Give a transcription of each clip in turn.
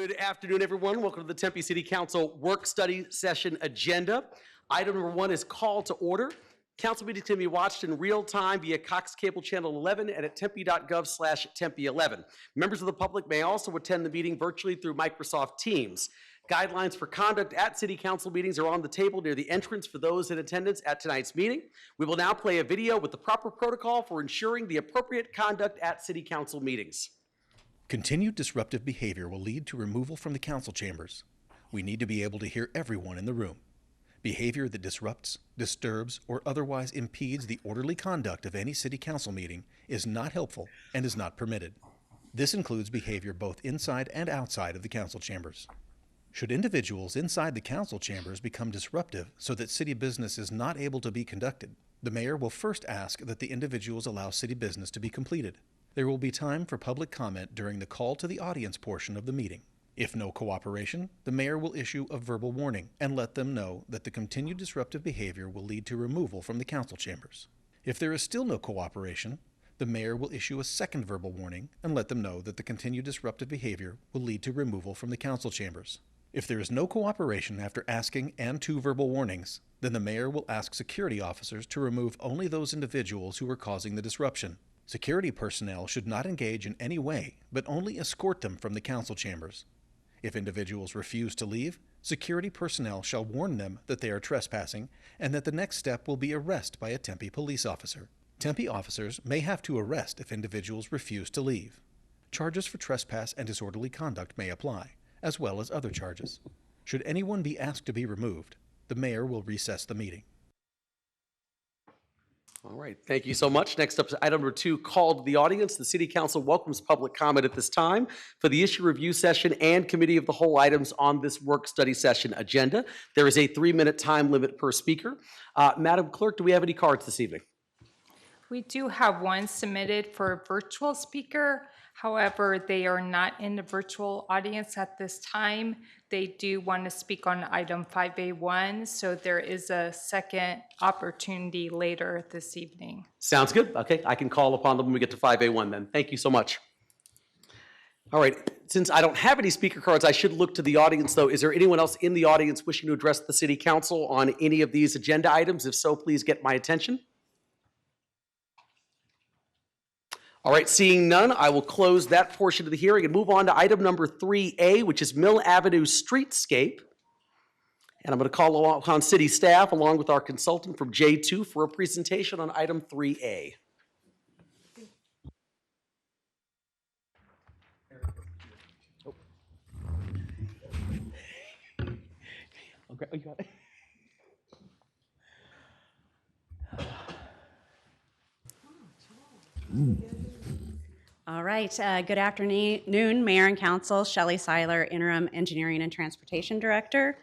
Good afternoon, everyone. Welcome to the Tempe City Council work study session agenda. Item number 1 is call to order. Council meetings can be watched in real time via Cox Cable Channel 11 and at tempe.gov/tempe11. Members of the public may also attend the meeting virtually through Microsoft Teams. Guidelines for conduct at City Council meetings are on the table near the entrance for those in attendance at tonight's meeting. We will now play a video with the proper protocol for ensuring the appropriate conduct at City Council meetings. Continued disruptive behavior will lead to removal from the council chambers. We need to be able to hear everyone in the room. Behavior that disrupts, disturbs, or otherwise impedes the orderly conduct of any city council meeting is not helpful and is not permitted. This includes behavior both inside and outside of the council chambers. Should individuals inside the council chambers become disruptive so that city business is not able to be conducted, the mayor will first ask that the individuals allow city business to be completed. There will be time for public comment during the call to the audience portion of the meeting. If no cooperation, the mayor will issue a verbal warning and let them know that the continued disruptive behavior will lead to removal from the council chambers. If there is still no cooperation, the mayor will issue a second verbal warning and let them know that the continued disruptive behavior will lead to removal from the council chambers. If there is no cooperation after asking and 2 verbal warnings, then the mayor will ask security officers to remove only those individuals who are causing the disruption. Security personnel should not engage in any way, but only escort them from the council chambers. If individuals refuse to leave, security personnel shall warn them that they are trespassing and that the next step will be arrest by a Tempe police officer. Tempe officers may have to arrest if individuals refuse to leave. Charges for trespass and disorderly conduct may apply, as well as other charges. Should anyone be asked to be removed, the mayor will recess the meeting. All right, thank you so much. Next up is item number 2, call to the audience. The City Council welcomes public comment at this time for the issue review session and committee of the whole items on this work study session agenda. There is a 3-minute time limit per speaker. Madam Clerk, do we have any cards this evening? We do have one submitted for a virtual speaker. However, they are not in the virtual audience at this time. They do want to speak on item 5A1, so there is a second opportunity later this evening. Sounds good. Okay, I can call upon them when we get to 5A1 then. Thank you so much. All right, since I don't have any speaker cards, I should look to the audience though. Is there anyone else in the audience wishing to address the City Council on any of these agenda items? If so, please get my attention. All right, seeing none, I will close that portion of the hearing and move on to item number 3A, which is Mill Avenue Streetscape. And I'm going to call upon city staff along with our consultant from J2 for a presentation on item 3A. Oh. Okay, you got it. All right, good afternoon, Mayor and Council. Shelley Seiler, Interim Engineering and Transportation Director.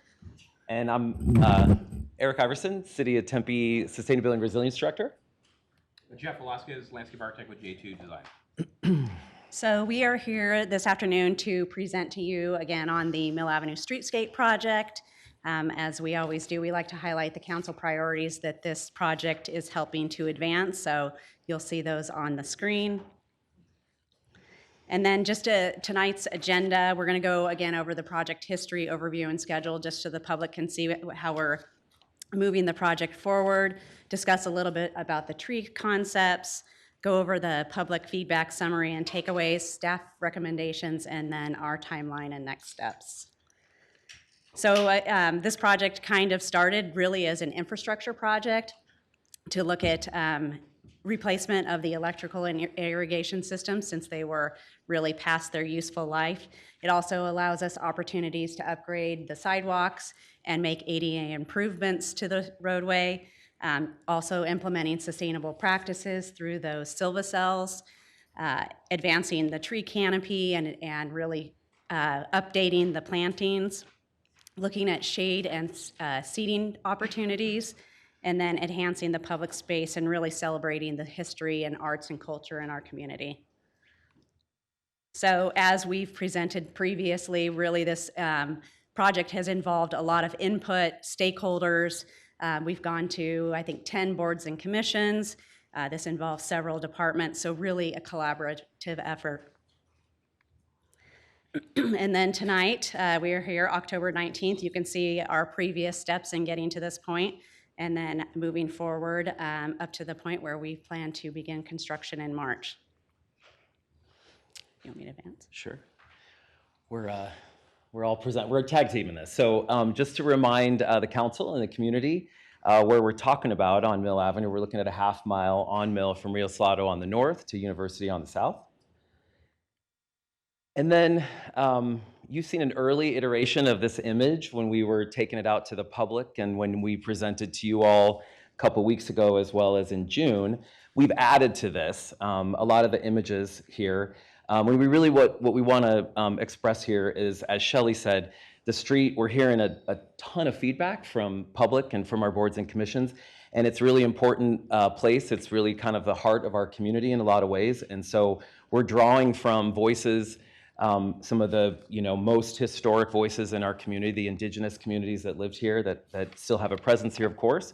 And I'm Eric Iverson, City of Tempe Sustainability and Resilience Director. Jeff Velasquez, Landscape Architect with J2 Design. So we are here this afternoon to present to you again on the Mill Avenue Streetscape project. As we always do, we like to highlight the council priorities that this project is helping to advance. So you'll see those on the screen. And then just tonight's agenda, we're going to go again over the project history, overview, and schedule just so the public can see how we're moving the project forward, discuss a little bit about the tree concepts, go over the public feedback summary and takeaways, staff recommendations, and then our timeline and next steps. So this project kind of started really as an infrastructure project to look at replacement of the electrical and irrigation systems since they were really past their useful life. It also allows us opportunities to upgrade the sidewalks and make ADA improvements to the roadway, also implementing sustainable practices through those silvacells, advancing the tree canopy and really updating the plantings, looking at shade and seating opportunities, and then enhancing the public space and really celebrating the history and arts and culture in our community. So as we've presented previously, really this project has involved a lot of input, stakeholders. We've gone to, I think, 10 boards and commissions. This involves several departments, so really a collaborative effort. And then tonight, we are here October 19th. You can see our previous steps in getting to this point, and then moving forward up to the point where we plan to begin construction in March. You want me to advance? Sure. We're all present. We're a tag team in this. So just to remind the council and the community where we're talking about on Mill Avenue, we're looking at a half mile on Mill from Rio Salado on the north to University on the south. And then you've seen an early iteration of this image when we were taking it out to the public and when we presented to you all a couple weeks ago as well as in June. We've added to this a lot of the images here. When we really, what we want to express here is, as Shelley said, the street, we're hearing a ton of feedback from public and from our boards and commissions, and it's really important place. It's really kind of the heart of our community in a lot of ways, and so we're drawing from voices, some of the most historic voices in our community, the indigenous communities that lived here that still have a presence here, of course,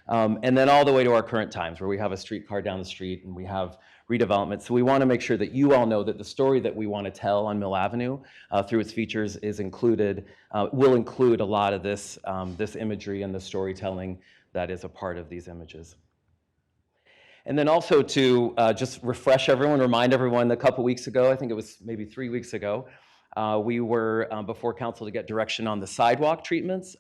and then all the way to our current times where we have a streetcar down the street and we have redevelopment. So we want to make sure that you all know that the story that we want to tell on Mill Avenue through its features is included, will include a lot of this, this imagery and the storytelling that is a part of these images. And then also to just refresh everyone, remind everyone, a couple weeks ago, I think it was maybe 3 weeks ago, we were before council to get direction on the sidewalk treatments,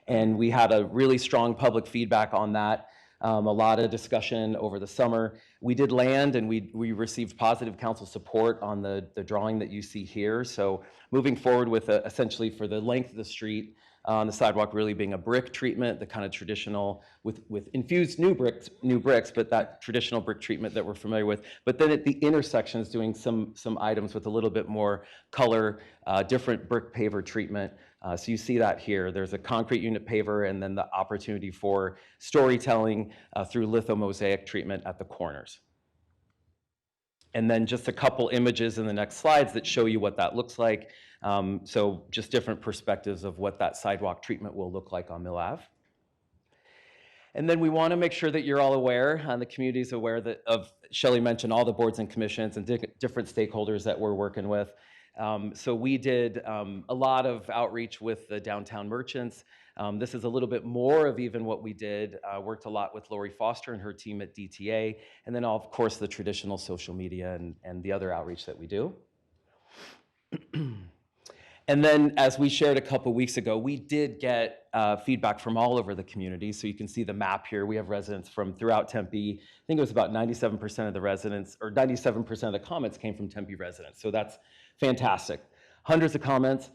and we had a really strong public feedback on that. A lot of discussion over the summer. We did land and we received positive council support on the drawing that you see here. So moving forward with essentially for the length of the street on the sidewalk really being a brick treatment, the kind of traditional with infused new bricks, but that traditional brick treatment that we're familiar with. But then at the intersections doing some items with a little bit more color, different brick paver treatment. So you see that here. There's a concrete unit paver and then the opportunity for storytelling through lithomosaic treatment at the corners. And then just a couple images in the next slides that show you what that looks like. So just different perspectives of what that sidewalk treatment will look like on Mill Ave. And then we want to make sure that you're all aware, and the community is aware that Shelley mentioned all the boards and commissions and different stakeholders that we're working with. So we did a lot of outreach with the downtown merchants. This is a little bit more of even what we did. Worked a lot with Lori Foster and her team at DTA, and then of course the traditional social media and the other outreach that we do. And then as we shared a couple weeks ago, we did get feedback from all over the community. So you can see the map here. We have residents from throughout Tempe. I think it was about 97% of the residents, or 97% of the comments came from Tempe residents. So that's fantastic. Hundreds of comments.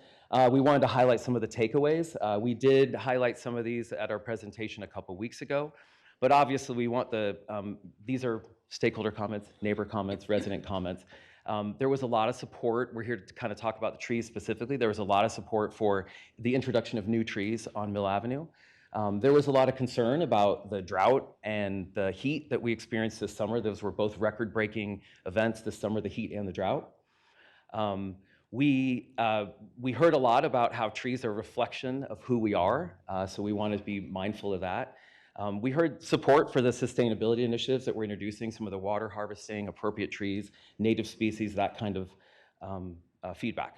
We wanted to highlight some of the takeaways. We did highlight some of these at our presentation a couple weeks ago, but obviously we want these are stakeholder comments, neighbor comments, resident comments. There was a lot of support. We're here to kind of talk about the trees specifically. There was a lot of support for the introduction of new trees on Mill Avenue. There was a lot of concern about the drought and the heat that we experienced this summer. Those were both record-breaking events this summer, the heat and the drought. We heard a lot about how trees are a reflection of who we are, so we wanted to be mindful of that. We heard support for the sustainability initiatives that we're introducing, some of the water harvesting, appropriate trees, native species, that kind of feedback.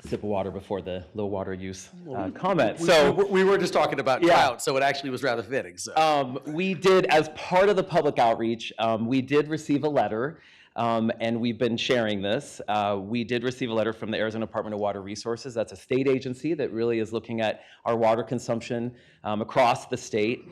Sip of water before the low water use comment. We were just talking about drought, so it actually was rather fitting. So. We did, as part of the public outreach, we did receive a letter, and we've been sharing this. We did receive a letter from the Arizona Department of Water Resources. That's a state agency that really is looking at our water consumption across the state.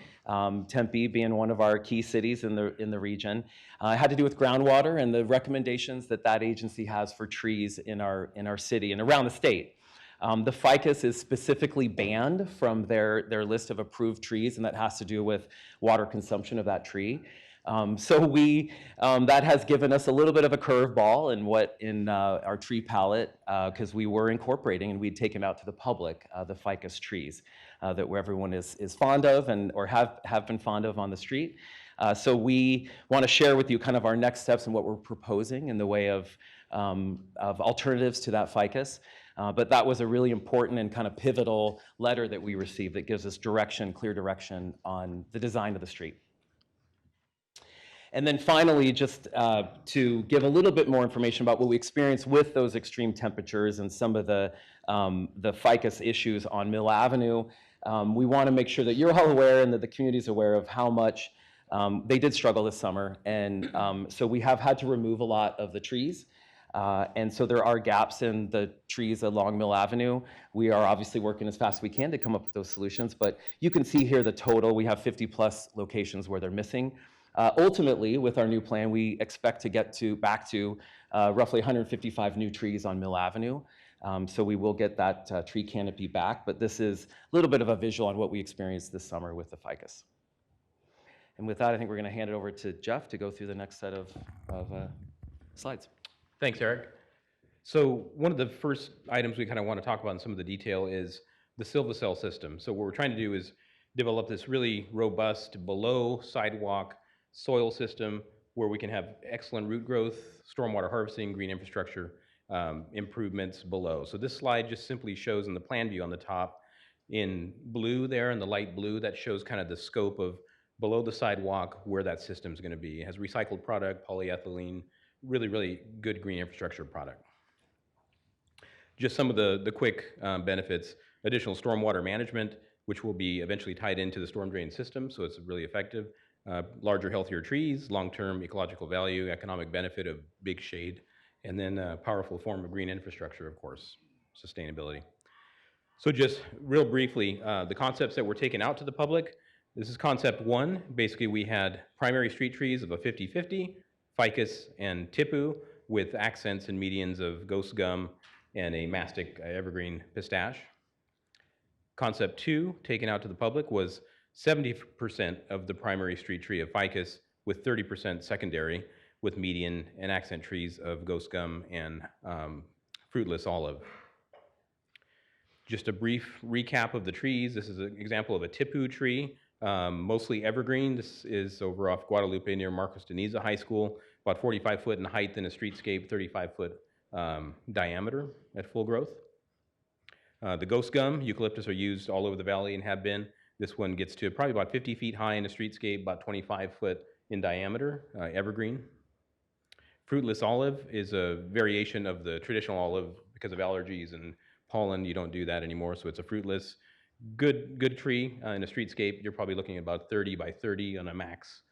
Tempe being one of our key cities in the region. It had to do with groundwater and the recommendations that that agency has for trees in our city and around the state. The ficus is specifically banned from their list of approved trees, and that has to do with water consumption of that tree. So that has given us a little bit of a curveball in our tree palette, because we were incorporating and we'd taken out to the public the ficus trees that everyone is fond of or have been fond of on the street. So we want to share with you kind of our next steps and what we're proposing in the way of alternatives to that ficus. But that was a really important and kind of pivotal letter that we received that gives us clear direction on the design of the street. And then finally, just to give a little bit more information about what we experienced with those extreme temperatures and some of the ficus issues on Mill Avenue, we want to make sure that you're all aware and that the community is aware of how much they did struggle this summer. And so we have had to remove a lot of the trees. And so there are gaps in the trees along Mill Avenue. We are obviously working as fast as we can to come up with those solutions, but you can see here the total. We have 50 plus locations where they're missing. Ultimately, with our new plan, we expect to get back to roughly 155 new trees on Mill Avenue. So we will get that tree canopy back, but this is a little bit of a visual on what we experienced this summer with the ficus. And with that, I think we're going to hand it over to Jeff to go through the next set of slides. Thanks, Eric. So one of the first items we kind of want to talk about in some of the detail is the Silva-cell system. So what we're trying to do is develop this really robust below sidewalk soil system where we can have excellent root growth, stormwater harvesting, green infrastructure improvements below. So this slide just simply shows in the plan view on the top in blue there, in the light blue, that shows kind of the scope of below the sidewalk where that system is going to be. It has recycled product, polyethylene, really, really good green infrastructure product. Just some of the quick benefits: additional stormwater management, which will be eventually tied into the storm drain system, so it's really effective. Larger, healthier trees, long-term ecological value, economic benefit of big shade, and then a powerful form of green infrastructure, of course, sustainability. So just real briefly, the concepts that were taken out to the public. This is concept one. Basically, we had primary street trees of a 50-50, ficus and tipu, with accents and medians of ghost gum and a mastic evergreen pistache. Concept two, taken out to the public, was 70% of the primary street tree of ficus with 30% secondary with median and accent trees of ghost gum and fruitless olive. Just a brief recap of the trees. This is an example of a tipu tree, mostly evergreen. This is over off Guadalupe near Marcos de Niza High School, about 45 foot in height in a streetscape, 35 foot diameter at full growth. The ghost gum, eucalyptus, are used all over the valley and have been. This one gets to probably about 50 feet high in a streetscape, about 25 foot in diameter, evergreen. Fruitless olive is a variation of the traditional olive. Because of allergies and pollen, you don't do that anymore, so it's a fruitless. Good tree in a streetscape. You're probably looking at about 30 by 30 on a max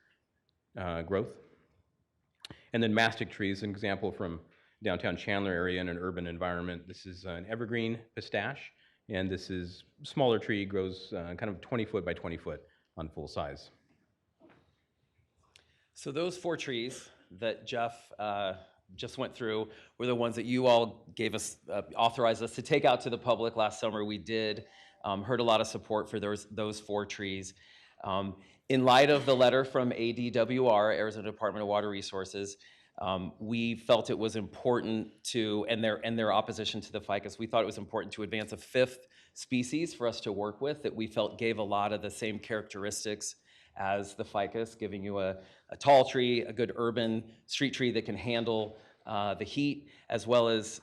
growth. And then mastic trees, an example from downtown Chandler area in an urban environment. This is an evergreen pistache, and this is smaller tree, grows kind of 20 foot by 20 foot on full size. So those 4 trees that Jeff just went through were the ones that you all gave us, authorized us to take out to the public last summer. We did, heard a lot of support for those 4 trees. In light of the letter from ADWR, Arizona Department of Water Resources, we felt it was important to, and their opposition to the ficus, we thought it was important to advance a 5th species for us to work with that we felt gave a lot of the same characteristics as the ficus, giving you a tall tree, a good urban street tree that can handle the heat, as well as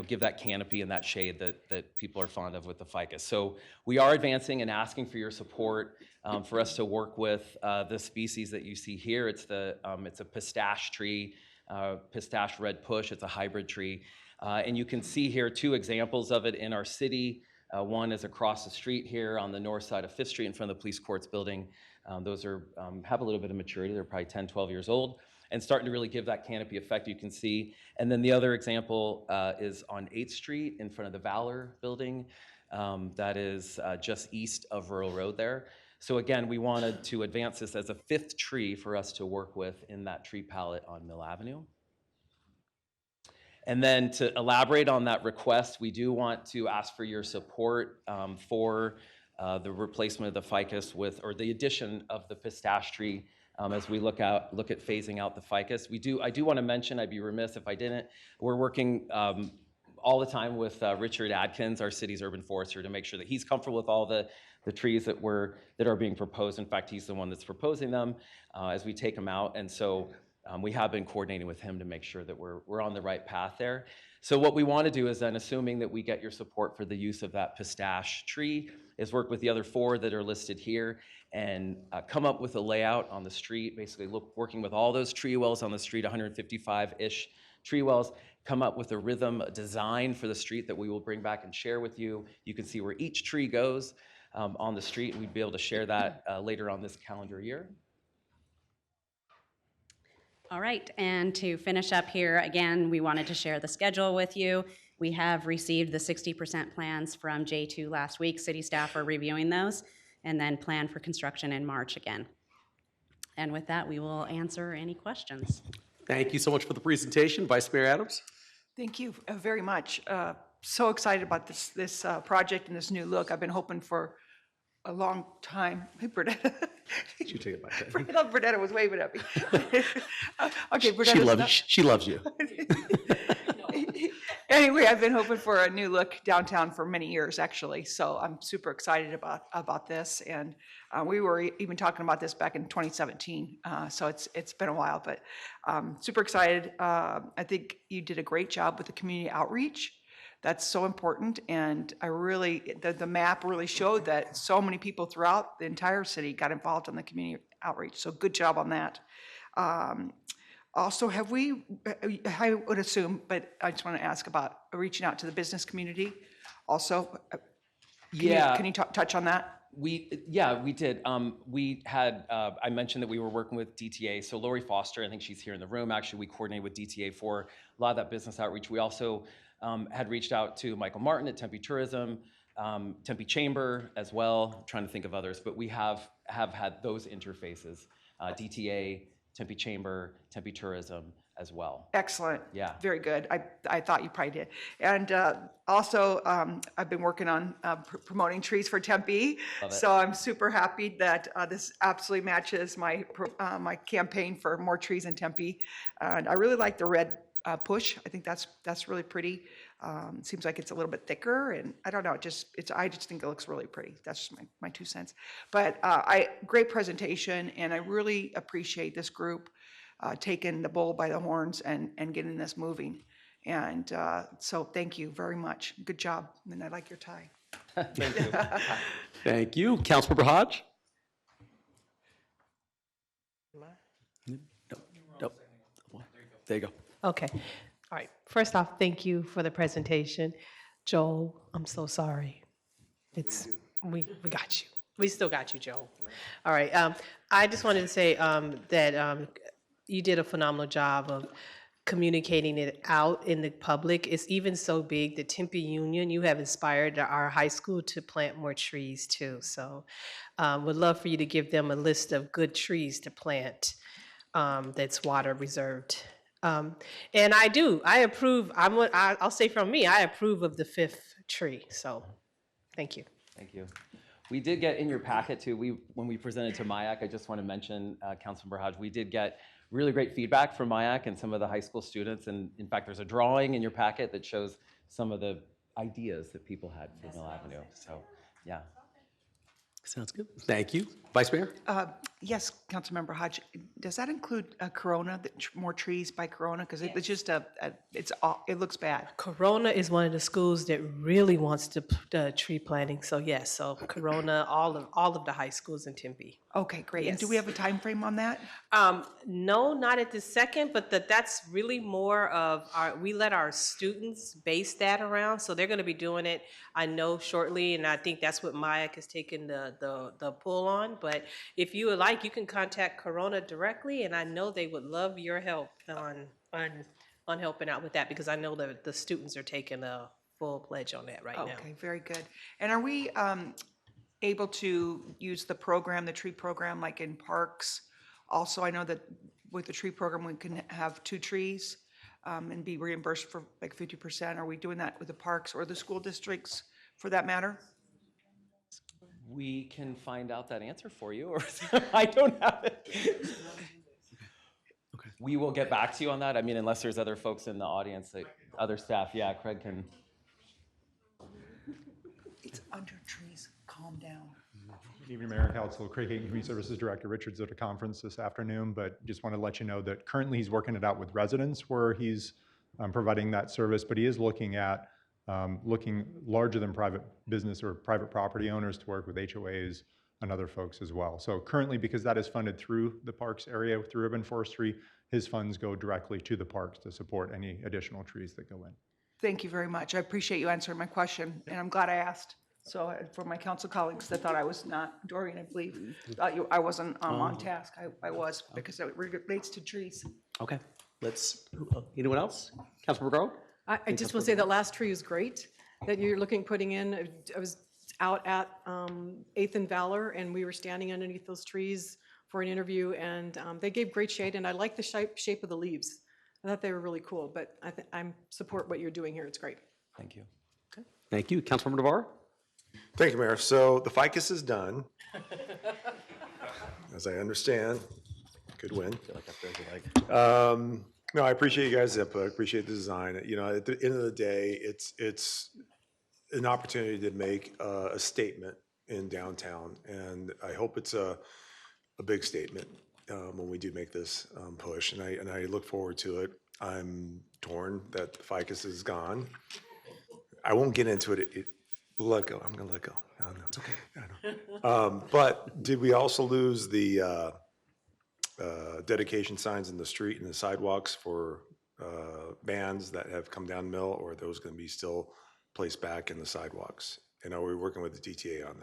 give that canopy and that shade that people are fond of with the ficus. So we are advancing and asking for your support for us to work with the species that you see here. It's a pistache tree, pistache red push. It's a hybrid tree. And you can see here 2 examples of it in our city. One is across the street here on the north side of 5th Street in front of the police courts building. Those have a little bit of maturity. They're probably 10, 12 years old and starting to really give that canopy effect, you can see. And then the other example is on 8th Street in front of the Valor building. That is just east of Rural Road there. So again, we wanted to advance this as a 5th tree for us to work with in that tree palette on Mill Avenue. And then to elaborate on that request, we do want to ask for your support for the replacement of the ficus with, or the addition of the pistache tree as we look at phasing out the ficus. I do want to mention, I'd be remiss if I didn't, we're working all the time with Richard Adkins, our city's urban forester, to make sure that he's comfortable with all the trees that are being proposed. In fact, he's the one that's proposing them as we take them out. And so we have been coordinating with him to make sure that we're on the right path there. So what we want to do is then, assuming that we get your support for the use of that pistache tree, is work with the other 4 that are listed here and come up with a layout on the street, basically working with all those tree wells on the street, 155-ish tree wells, come up with a rhythm, a design for the street that we will bring back and share with you. You can see where each tree goes on the street. We'd be able to share that later on this calendar year. All right, and to finish up here, again, we wanted to share the schedule with you. We have received the 60% plans from J2 last week. City staff are reviewing those, and then plan for construction in March again. And with that, we will answer any questions. Thank you so much for the presentation. Vice Mayor Adams? Thank you very much. So excited about this project and this new look. I've been hoping for a long time. Hey, Bernetta. You take it back. I thought Bernetta was waving at me. Okay, She loves you. Anyway, I've been hoping for a new look downtown for many years, actually. So I'm super excited about this. And we were even talking about this back in 2017. So it's been a while, but super excited. I think you did a great job with the community outreach. That's so important, and I really, the map really showed that so many people throughout the entire city got involved in the community outreach, so good job on that. Also, have we, I would assume, but I just want to ask about reaching out to the business community also. Can you touch on that? We did. We had, I mentioned that we were working with DTA. So Lori Foster, I think she's here in the room. Actually, we coordinated with DTA for a lot of that business outreach. We also had reached out to Michael Martin at Tempe Tourism, Tempe Chamber as well, trying to think of others, but we have had those interfaces, DTA, Tempe Chamber, Tempe Tourism as well. Excellent. Yeah. Very good. I thought you probably did. And also, I've been working on promoting trees for Tempe. Love it. So I'm super happy that this absolutely matches my my campaign for more trees in Tempe. And I really like the red push. I think that's really pretty. Seems like it's a little bit thicker, and I don't know. I just think it looks really pretty. That's just my 2 cents. But great presentation, and I really appreciate this group taking the bull by the horns and getting this moving. And so thank you very much. Good job, and I like your tie. Thank you. Thank you. Councilmember Hodge? Nope. There you go. Okay. All right. First off, thank you for the presentation. Joel, I'm so sorry. We got you. We still got you, Joel. All right. I just wanted to say that you did a phenomenal job of communicating it out in the public. It's even so big, the Tempe Union, you have inspired our high school to plant more trees too. So would love for you to give them a list of good trees to plant that's water reserved. And I approve, I'll say from me, I approve of the 5th tree, so, thank you. Thank you. We did get in your packet too, when we presented to MIAC, I just want to mention, Councilmember Hodge, we did get really great feedback from MIAC and some of the high school students, and in fact, there's a drawing in your packet that shows some of the ideas that people had for Mill Avenue, so, yeah. Sounds good. Thank you. Vice Mayor? Yes, Councilmember Hodge, does that include Corona, more trees by Corona? Because it's just it looks bad. Corona is one of the schools that really wants to tree planting, so yes, so Corona, all of the high schools in Tempe. Okay, great. And do Yes. we have a time frame on that? No, not at this second, but that's really more of we let our students base that around, so they're gonna be doing it, I know, shortly, and I think that's what MIAC has taken the pull on, but if you would like, you can contact Corona directly, and I know they would love your help on helping out with that, because I know that the students are taking a full pledge on that right now. Okay, very good. And are we able to use the tree program, like in parks? Also, I know that with the tree program, we can have 2 trees and be reimbursed for like 50%. Are we doing that with the parks or the school districts, for that matter? We can find out that answer for you, or I don't have it. Okay. We will get back to you on that. I mean, unless there's other folks in the audience, like other staff. Yeah, Craig can. It's under trees, calm down. Good evening, Mayor and Council. Craig Hayden, Community Services Director. Richard's at a conference this afternoon, but just want to let you know that currently he's working it out with residents where he's providing that service, but he is looking at looking larger than private business or private property owners to work with HOAs and other folks as well. So currently, because that is funded through the parks area, through urban forestry, his funds go directly to the parks to support any additional trees that go in. Thank you very much. I appreciate you answering my question, and I'm glad I asked. So for my council colleagues that thought I was not, Dorian, I believe, thought I wasn't on task. I was, because it relates to trees. Okay, anyone else? Councilmember Garland? I just want to say that last tree is great, that you're putting in. I was out at 8th and Valor, and we were standing underneath those trees for an interview, and they gave great shade, and I like the shape of the leaves. I thought they were really cool, but I support what you're doing here. It's great. Thank you. Okay. Thank you. Councilmember Navarro? Thank you, Mayor. So the ficus is done. As I understand, good win. No, I appreciate you guys' input. I appreciate the design. You know, at the end of the day, it's an opportunity to make a statement in downtown, and I hope it's a big statement when we do make this push, and I look forward to it. I'm torn that the ficus is gone. I won't get into it. Let go. I'm going to let go. I don't know. It's okay. I know. But did we also lose the dedication signs in the street and the sidewalks for bands that have come down Mill, or are those going to be still placed back in the sidewalks? And are we working with the DTA on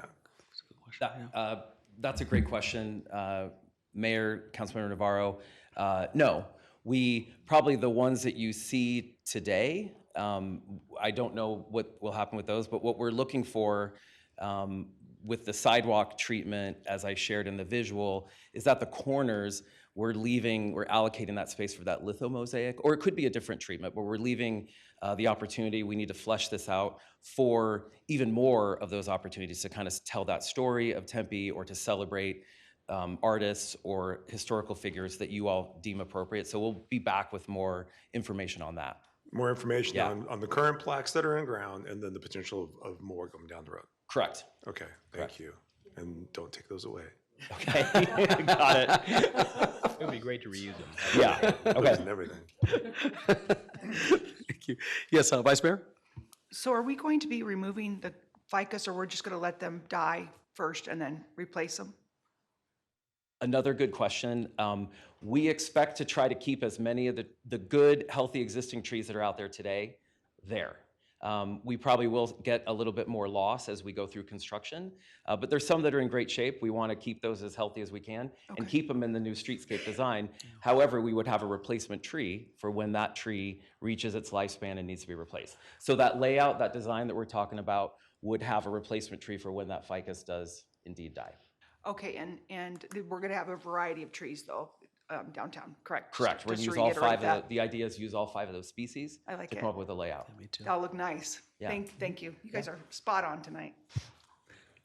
that? That's a great question, Mayor, Councilmember Navarro. No, probably the ones that you see today, I don't know what will happen with those, but what we're looking for with the sidewalk treatment, as I shared in the visual, is that the corners, we're allocating that space for that lithomosaic, or it could be a different treatment, but we're leaving the opportunity. We need to flesh this out for even more of those opportunities to kind of tell that story of Tempe, or to celebrate artists or historical figures that you all deem appropriate. So we'll be back with more information on that. More information on the current plaques that are in ground, and then the potential of more going down the road. Correct. Okay, thank you. And don't take those away. Okay, got it. It would be great to reuse them. Yeah, okay. And everything. Thank you. Yes, Vice Mayor? So are we going to be removing the ficus, or we're just going to let them die first and then replace them? Another good question. We expect to try to keep as many of the good, healthy existing trees that are out there today there. We probably will get a little bit more loss as we go through construction, but there's some that are in great shape. We want to keep those as healthy as we can and keep them in the new streetscape design. However, we would have a replacement tree for when that tree reaches its lifespan and needs to be replaced. So that layout, that design that we're talking about, would have a replacement tree for when that ficus does indeed die. Okay, and we're going to have a variety of trees, though, downtown, correct? Correct. We're going to use all five of the idea is use all five of those species to come up with a layout. Me too. That'll look nice. Yeah. Thank you. You guys are spot on tonight.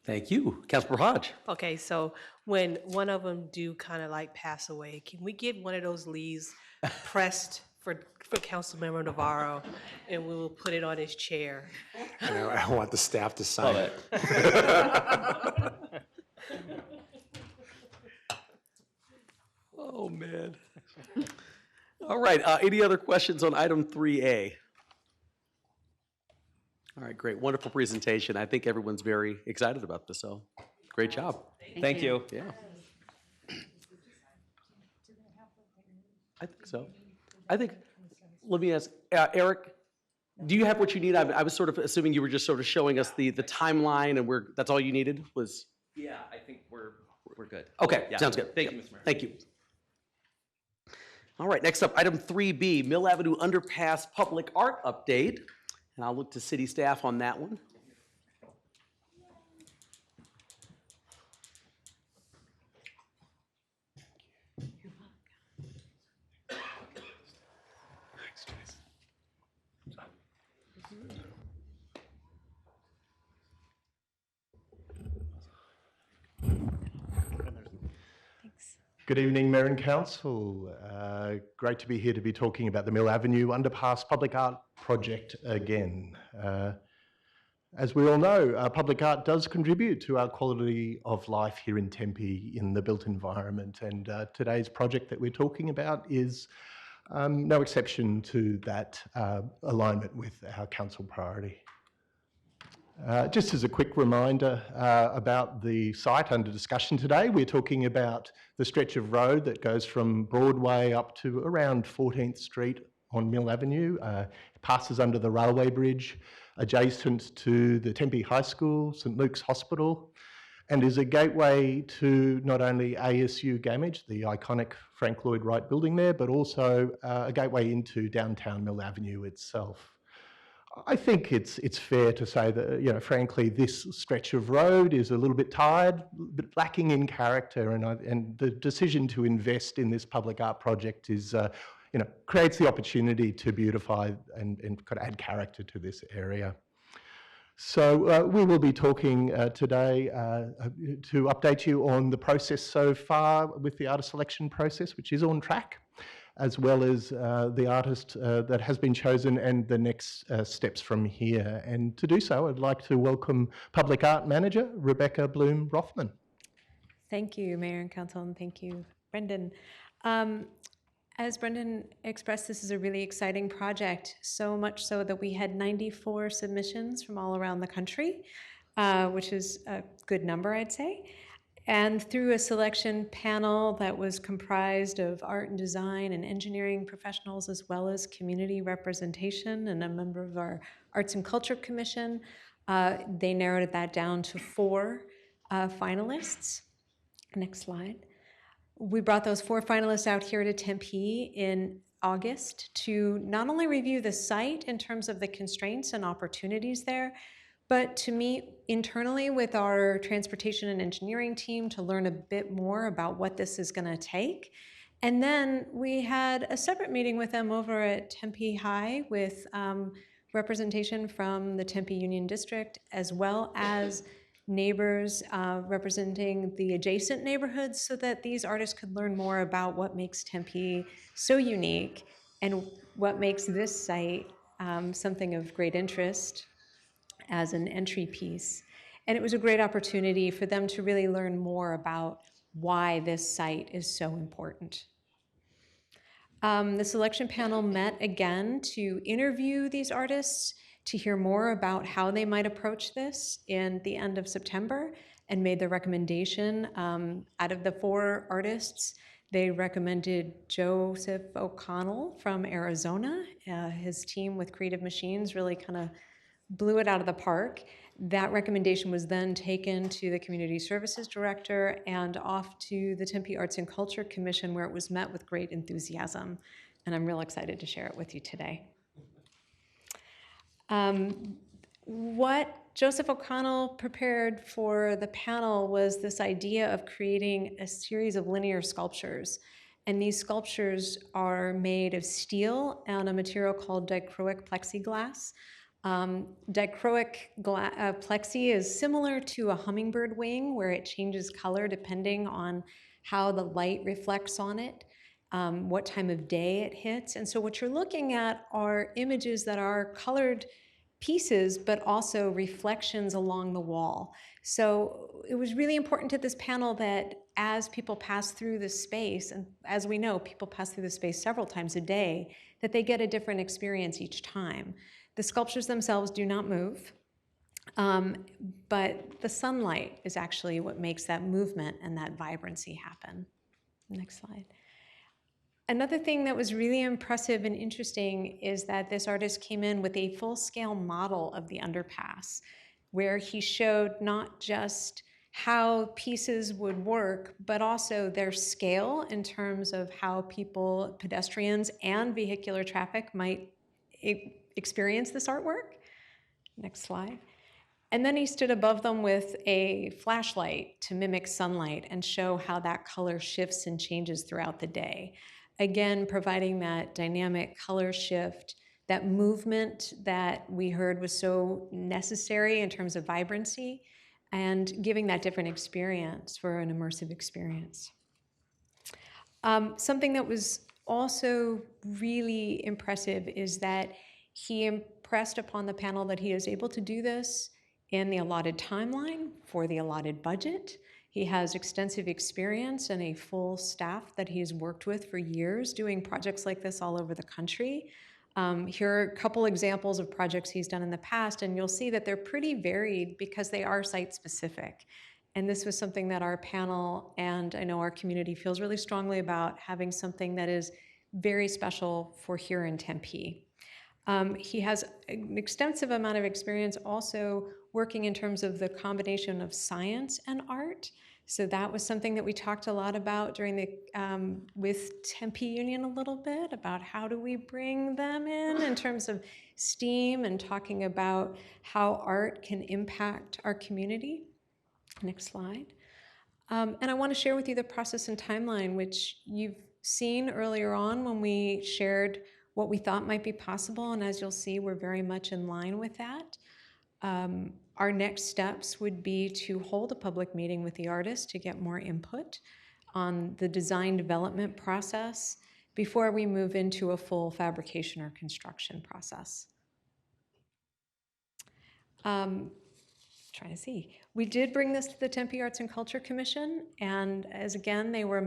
Thank you. Councilmember Hodge? Okay, so when one of them do kind of like pass away, can we get one of those leaves pressed for Councilmember Navarro, and we will put it on his chair? I want the staff to sign it. Oh, man. All right, any other questions on item 3A? All right, great, wonderful presentation. I think everyone's very excited about this, so great job. Thank you. Yeah. I think so. Let me ask, Eric, do you have what you need? I was sort of assuming you were just sort of showing us the timeline, and that's all you needed was? Yeah, I think we're good. Okay, Yeah. sounds good. Thank you, Mr. Mayor. Thank you. All right, next up, item 3B, Mill Avenue Underpass Public Art Update. And I'll look to city staff on that one. Good evening, Mayor and Council. Great to be here to be talking about the Mill Avenue Underpass Public Art Project again. As we all know, public art does contribute to our quality of life here in Tempe in the built environment, and today's project that we're talking about is No exception to that alignment with our council priority. Just as a quick reminder about the site under discussion today, we're talking about the stretch of road that goes from Broadway up to around 14th Street on Mill Avenue. It passes under the railway bridge, adjacent to the Tempe High School, St Luke's Hospital, and is a gateway to not only ASU Gamage, the iconic Frank Lloyd Wright building there, but also a gateway into downtown Mill Avenue itself. I think it's fair to say that, you know, frankly, this stretch of road is a little bit tired, but lacking in character, and the decision to invest in this public art project is, you know, creates the opportunity to beautify and kind of add character to this area. So we will be talking today to update you on the process so far with the artist selection process, which is on track, as well as the artist that has been chosen and the next steps from here. And to do so, I'd like to welcome Public Art Manager Rebecca Bloom-Rothman. Thank you, Mayor and Council, and thank you, Brendan. As Brendan expressed, this is a really exciting project, so much so that we had 94 submissions from all around the country, which is a good number, I'd say. And through a selection panel that was comprised of art and design and engineering professionals, as well as community representation and a member of our Arts and Culture Commission, they narrowed that down to 4 finalists. Next slide. We brought those 4 finalists out here to Tempe in August to not only review the site in terms of the constraints and opportunities there, but to meet internally with our transportation and engineering team to learn a bit more about what this is going to take. And then we had a separate meeting with them over at Tempe High with representation from the Tempe Union District, as well as neighbors representing the adjacent neighborhoods, so that these artists could learn more about what makes Tempe so unique and what makes this site something of great interest as an entry piece. And it was a great opportunity for them to really learn more about why this site is so important. The selection panel met again to interview these artists, to hear more about how they might approach this in the end of September, and made the recommendation. Out of the 4 artists, they recommended Joseph O'Connell from Arizona. His team with Creative Machines really kind of blew it out of the park. That recommendation was then taken to the Community Services Director and off to the Tempe Arts and Culture Commission, where it was met with great enthusiasm. And I'm real excited to share it with you today. What Joseph O'Connell prepared for the panel was this idea of creating a series of linear sculptures. And these sculptures are made of steel and a material called dichroic plexiglass. Dichroic plexi is similar to a hummingbird wing, where it changes color depending on how the light reflects on it, what time of day it hits. And so what you're looking at are images that are colored pieces, but also reflections along the wall. So it was really important to this panel that as people pass through this space, and as we know, people pass through the space several times a day, that they get a different experience each time. The sculptures themselves do not move, but the sunlight is actually what makes that movement and that vibrancy happen. Next slide. Another thing that was really impressive and interesting is that this artist came in with a full-scale model of the underpass, where he showed not just how pieces would work, but also their scale in terms of how people, pedestrians and vehicular traffic might experience this artwork. Next slide. And then he stood above them with a flashlight to mimic sunlight and show how that color shifts and changes throughout the day. Again, providing that dynamic color shift, that movement that we heard was so necessary in terms of vibrancy, and giving that different experience for an immersive experience. Something that was also really impressive is that he impressed upon the panel that he is able to do this in the allotted timeline for the allotted budget, He has extensive experience and a full staff that he's worked with for years doing projects like this all over the country. Here are a couple examples of projects he's done in the past, and you'll see that they're pretty varied because they are site-specific. And this was something that our panel and I know our community feels really strongly about, having something that is very special for here in Tempe. He has an extensive amount of experience also working in terms of the combination of science and art. So that was something that we talked a lot about during the with Tempe Union a little bit, about how do we bring them in terms of STEAM and talking about how art can impact our community. Next slide. And I want to share with you the process and timeline, which you've seen earlier on when we shared what we thought might be possible. And as you'll see, we're very much in line with that. Our next steps would be to hold a public meeting with the artist to get more input on the design development process before we move into a full fabrication or construction process. Trying to see. We did bring this to the Tempe Arts and Culture Commission, and as again, they were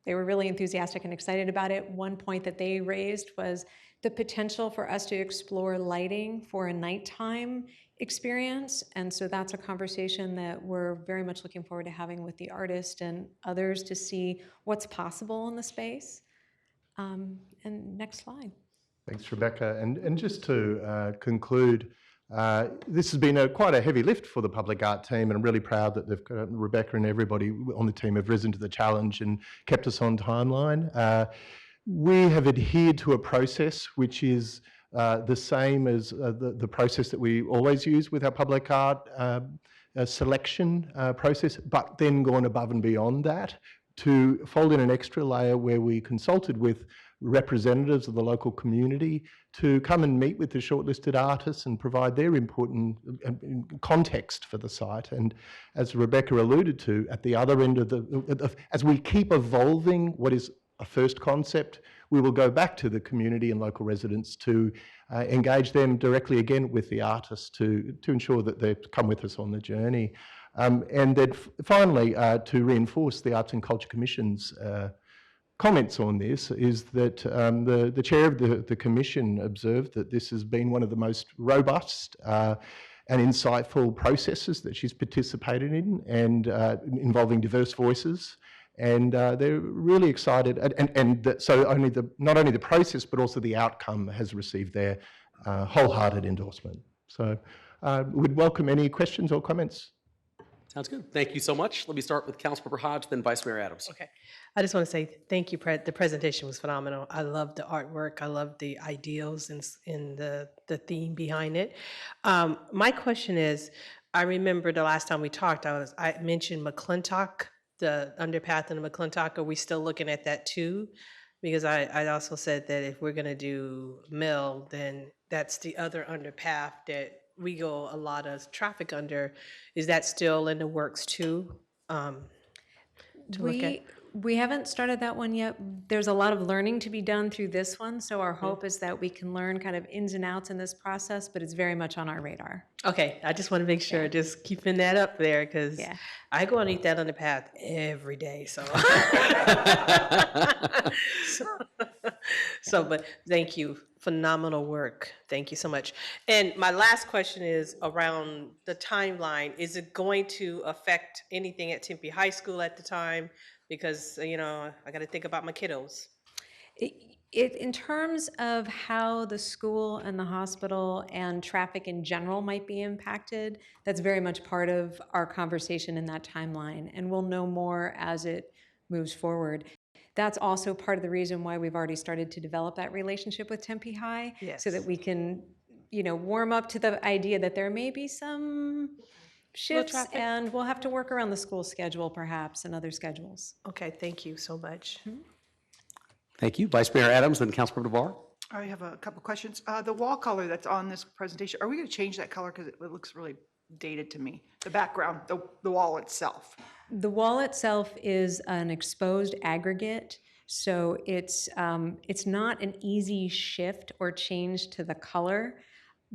really enthusiastic and excited about it. One point that they raised was the potential for us to explore lighting for a nighttime experience, and so that's a conversation that we're very much looking forward to having with the artist and others to see what's possible in the space. And next slide. Thanks, Rebecca. And just to conclude, this has been quite a heavy lift for the public art team, and I'm really proud that they've got Rebecca and everybody on the team have risen to the challenge and kept us on timeline. We have adhered to a process which is the same as the process that we always use with our public art selection process, but then gone above and beyond that to fold in an extra layer where we consulted with representatives of the local community to come and meet with the shortlisted artists and provide their input and context for the site. And as Rebecca alluded to, at the other end of as we keep evolving what is a first concept, we will go back to the community and local residents to engage them directly again with the artists to ensure that they come with us on the journey. And then finally, to reinforce the Arts and Culture Commission's comments on this, is that the chair of the commission observed that this has been one of the most robust and insightful processes that she's participated in, and involving diverse voices. And they're really excited, so not only the process but also the outcome has received their wholehearted endorsement. So we'd welcome any questions or comments. Sounds good. Thank you so much. Let me start with Councilmember Hodge, then Vice Mayor Adams. Okay. I just want to say thank you. The presentation was phenomenal. I love the artwork. I love the ideals and the theme behind it. My question is, I remember the last time we talked, I mentioned McClintock, the underpath in McClintock. Are we still looking at that too? Because I also said that if we're going to do Mill, then that's the other underpath that we go a lot of traffic under. Is that still in the works too? We haven't started that one yet. There's a lot of learning to be done through this one, so our hope is that we can learn kind of ins and outs in this process, but it's very much on our radar. Okay, I just want to make sure, just keeping that up there, because I go underneath that underpath every day, so. But thank you, phenomenal work. Thank you so much. And my last question is around the timeline. Is it going to affect anything at Tempe High School at the time? Because, I got to think about my kiddos. In terms of how the school and the hospital and traffic in general might be impacted, that's very much part of our conversation in that timeline, and we'll know more as it moves forward. That's also part of the reason why we've already started to develop that relationship with Tempe High, so that we can, warm up to the idea that there may be some shifts, and we'll have to work around the school schedule perhaps and other schedules. Okay, thank you so much. Thank you. Vice Mayor Adams, then Councilmember DeVar. I have a couple questions. The wall color that's on this presentation, are we going to change that color because it looks really dated to me? The background, the wall itself. The wall itself is an exposed aggregate, so it's not an easy shift or change to the color.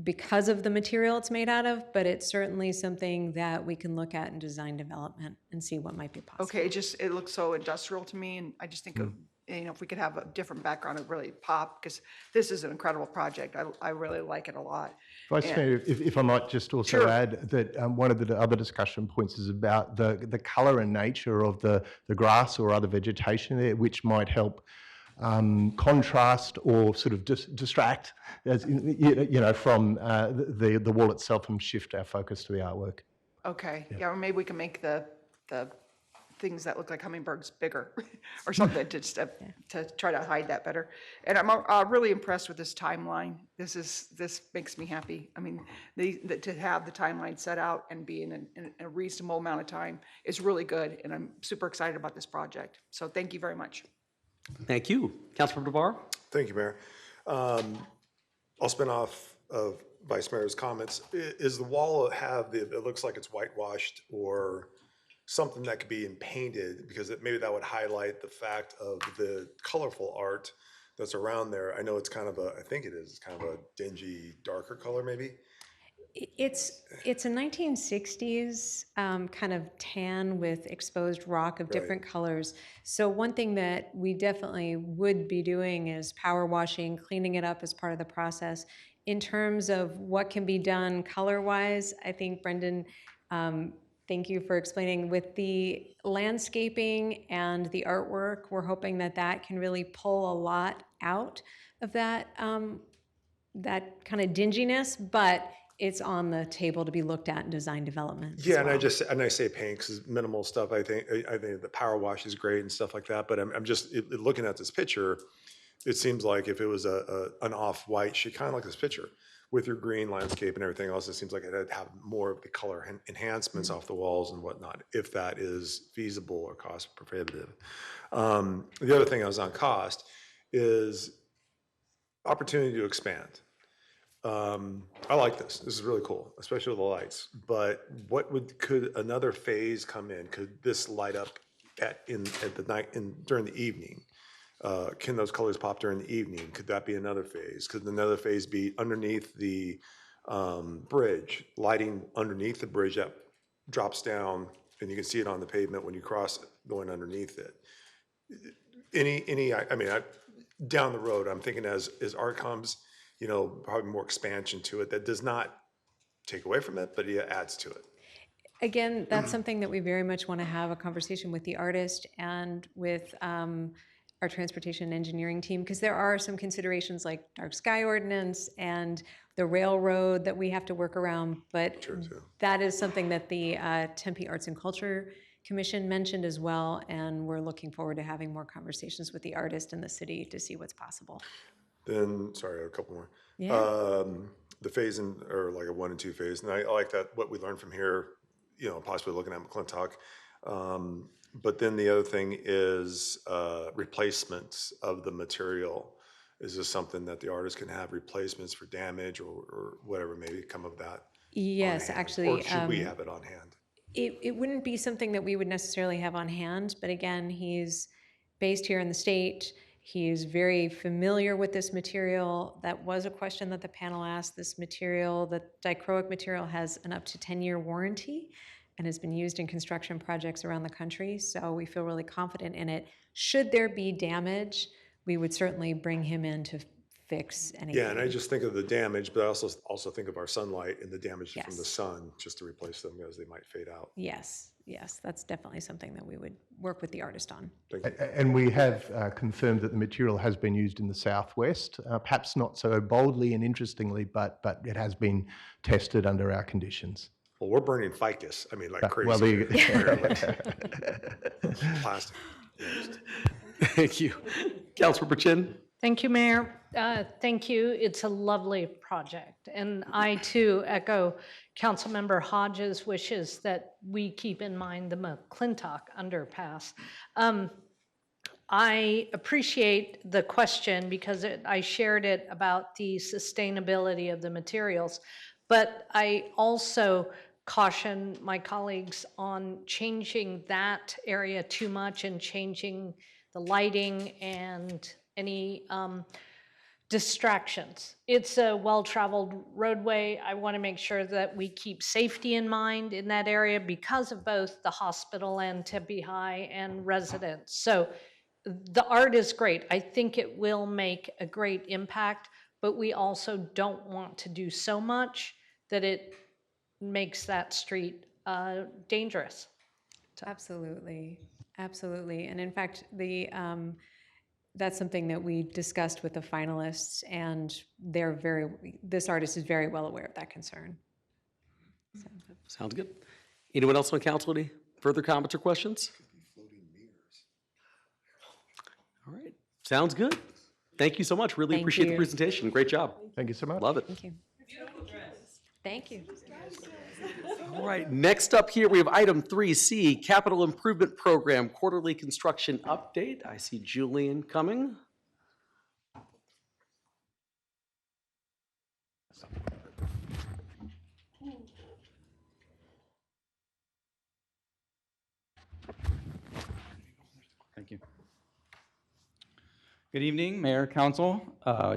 because of the material it's made out of, but it's certainly something that we can look at in design development and see what might be possible. Okay, it looks so industrial to me, and I just think of, if we could have a different background, it'd really pop, because this is an incredible project. I really like it a lot. Vice And- Mayor, if I might just also Sure. add that one of the other discussion points is about the colour and nature of the grass or other vegetation there, which might help contrast or sort of distract, as from the wall itself and shift our focus to the artwork. Okay, yeah, or maybe we can make the things that look like hummingbirds bigger or something to try to hide that better. And I'm really impressed with this timeline. This makes me happy. I mean, to have the timeline set out and be in a reasonable amount of time is really good, and I'm super excited about this project. So thank you very much. Thank you. Councilmember DeBar? Thank you, Mayor. I'll spin off of Vice Mayor's comments. Is the wall it looks like it's whitewashed or something that could be painted, because maybe that would highlight the fact of the colorful art that's around there. I know it's kind of I think it's kind of a dingy, darker color maybe. It's a 1960s kind of tan with exposed rock of different colors. So one thing that we definitely would be doing is power washing, cleaning it up as part of the process. In terms of what can be done color-wise, I think Brendan, thank you for explaining. With the landscaping and the artwork, we're hoping that that can really pull a lot out of that that kind of dinginess, but it's on the table to be looked at in design development. Yeah, and I say paint because minimal stuff. I think the power wash is great and stuff like that. But I'm just looking at this picture. It seems like if it was an off-white, she kind of like this picture with your green landscape and everything else. It seems like it'd have more of the color enhancements off the walls and whatnot, if that is feasible or cost prohibitive. The other thing I was on cost is opportunity to expand. I like this. This is really cool, especially with the lights. But could another phase come in? Could this light up at the night during the evening? Can those colors pop during the evening? Could that be another phase? Could another phase be underneath the bridge, lighting underneath the bridge that drops down, and you can see it on the pavement when you cross it, going underneath it? Down the road, I'm thinking as art comes, probably more expansion to it that does not take away from it, but it adds to it. Again, that's something that we very much want to have a conversation with the artist and with our transportation and engineering team, because there are some considerations like dark sky ordinance and the railroad that we have to work around. But that is something that the Tempe Arts and Culture Commission mentioned as well, and we're looking forward to having more conversations with the artist and the city to see what's possible. Then, sorry, a couple more. Yeah. The phase or like a 1 and 2 phase, and I like that what we learned from here, possibly looking at McClintock. But then the other thing is replacements of the material. Is this something that the artist can have replacements for damage or whatever maybe come of that? Yes, actually. Or should we have it on hand? It wouldn't be something that we would necessarily have on hand, but again, he's based here in the state. He's very familiar with this material. That was a question that the panel asked. This material, the dichroic material, has an up to 10-year warranty and has been used in construction projects around the country. So we feel really confident in it. Should there be damage, we would certainly bring him in to fix anything. Yeah, and I just think of the damage, but I also think of our sunlight and the damage from the sun, just to replace them as they might fade out. Yes, that's definitely something that we would work with the artist on. Thank you. And we have confirmed that the material has been used in the Southwest, perhaps not so boldly and interestingly, but it has been tested under our conditions. Well, we're burning ficus. Like crazy. Well, there you Plastic. Thank you. Councilmember Chin? Thank you, Mayor. Thank you. It's a lovely project. And I, too, echo Councilmember Hodges' wishes that we keep in mind the McClintock underpass. I appreciate the question because I shared it about the sustainability of the materials, but I also caution my colleagues on changing that area too much and changing the lighting and any distractions. It's a well-traveled roadway. I want to make sure that we keep safety in mind in that area because of both the hospital and Tempe High and residents. So the art is great. I think it will make a great impact, but we also don't want to do so much that it makes that street dangerous. Absolutely, absolutely. And in fact, that's something that we discussed with the finalists, and this artist is very well aware of that concern. Sounds good. Anyone else on council, any further comments or questions? All right, sounds good. Thank you so much. Really Thank appreciate the you. presentation. Great job. Thank you so much. Love it. Thank you. Thank you. All right, next up here, we have item 3C, Capital Improvement Program Quarterly Construction Update. I see Julian coming. Thank you. Good evening, Mayor, Council.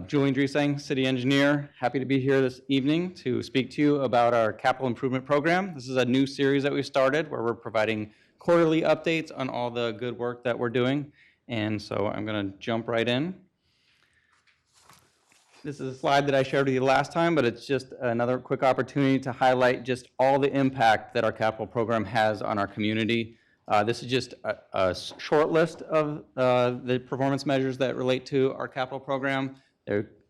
Julian Driesang, City Engineer. Happy to be here this evening to speak to you about our capital improvement program. This is a new series that we started where we're providing quarterly updates on all the good work that we're doing. And so I'm going to jump right in. This is a slide that I shared with you last time, but it's just another quick opportunity to highlight just all the impact that our capital program has on our community. This is just a short list of the performance measures that relate to our capital program.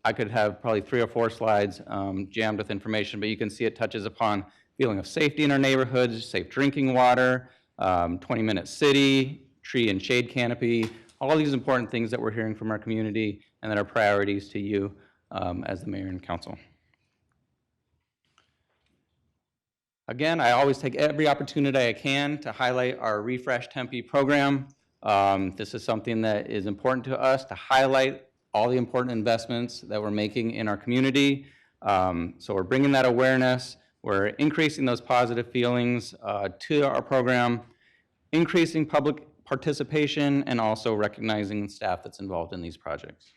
I could have probably 3 or 4 slides jammed with information, but you can see it touches upon feeling of safety in our neighborhoods, safe drinking water, 20-minute city, tree and shade canopy, all these important things that we're hearing from our community and that are priorities to you as the mayor and council. Again, I always take every opportunity I can to highlight our Refresh Tempe program. This is something that is important to us to highlight all the important investments that we're making in our community. So we're bringing that awareness, we're increasing those positive feelings to our program, increasing public participation, and also recognizing staff that's involved in these projects.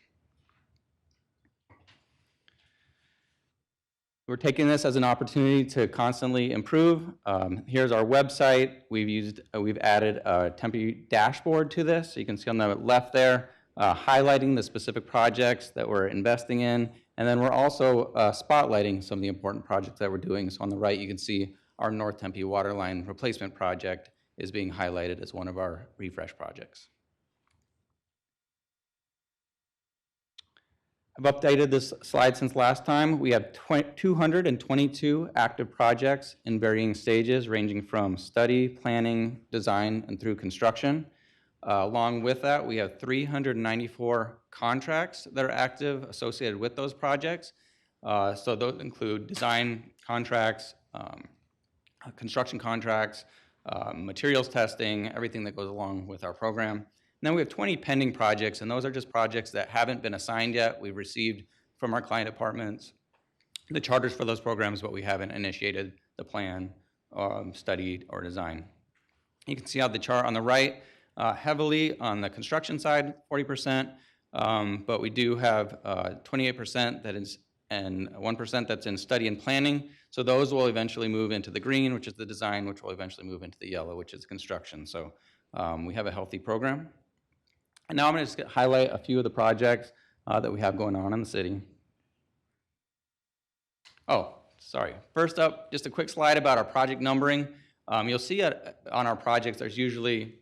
We're taking this as an opportunity to constantly improve. Here's our website. We've added a Tempe dashboard to this. So you can see on the left there, highlighting the specific projects that we're investing in. And then we're also spotlighting some of the important projects that we're doing. So on the right, you can see our North Tempe Waterline Replacement Project is being highlighted as one of our refresh projects. I've updated this slide since last time. We have 222 active projects in varying stages, ranging from study, planning, design, and through construction. Along with that, we have 394 contracts that are active associated with those projects. So those include design contracts, construction contracts, materials testing, everything that goes along with our program. And then we have 20 pending projects, and those are just projects that haven't been assigned yet. We've received from our client departments the charters for those programs, but we haven't initiated the plan, studied, or design. You can see how the chart on the right, heavily on the construction side, 40%, but we do have 28% that is, and 1% that's in study and planning. So those will eventually move into the green, which is the design, which will eventually move into the yellow, which is construction. So we have a healthy program. And now I'm going to just highlight a few of the projects that we have going on in the city. Oh, sorry. First up, just a quick slide about our project numbering. You'll see on our projects there's usually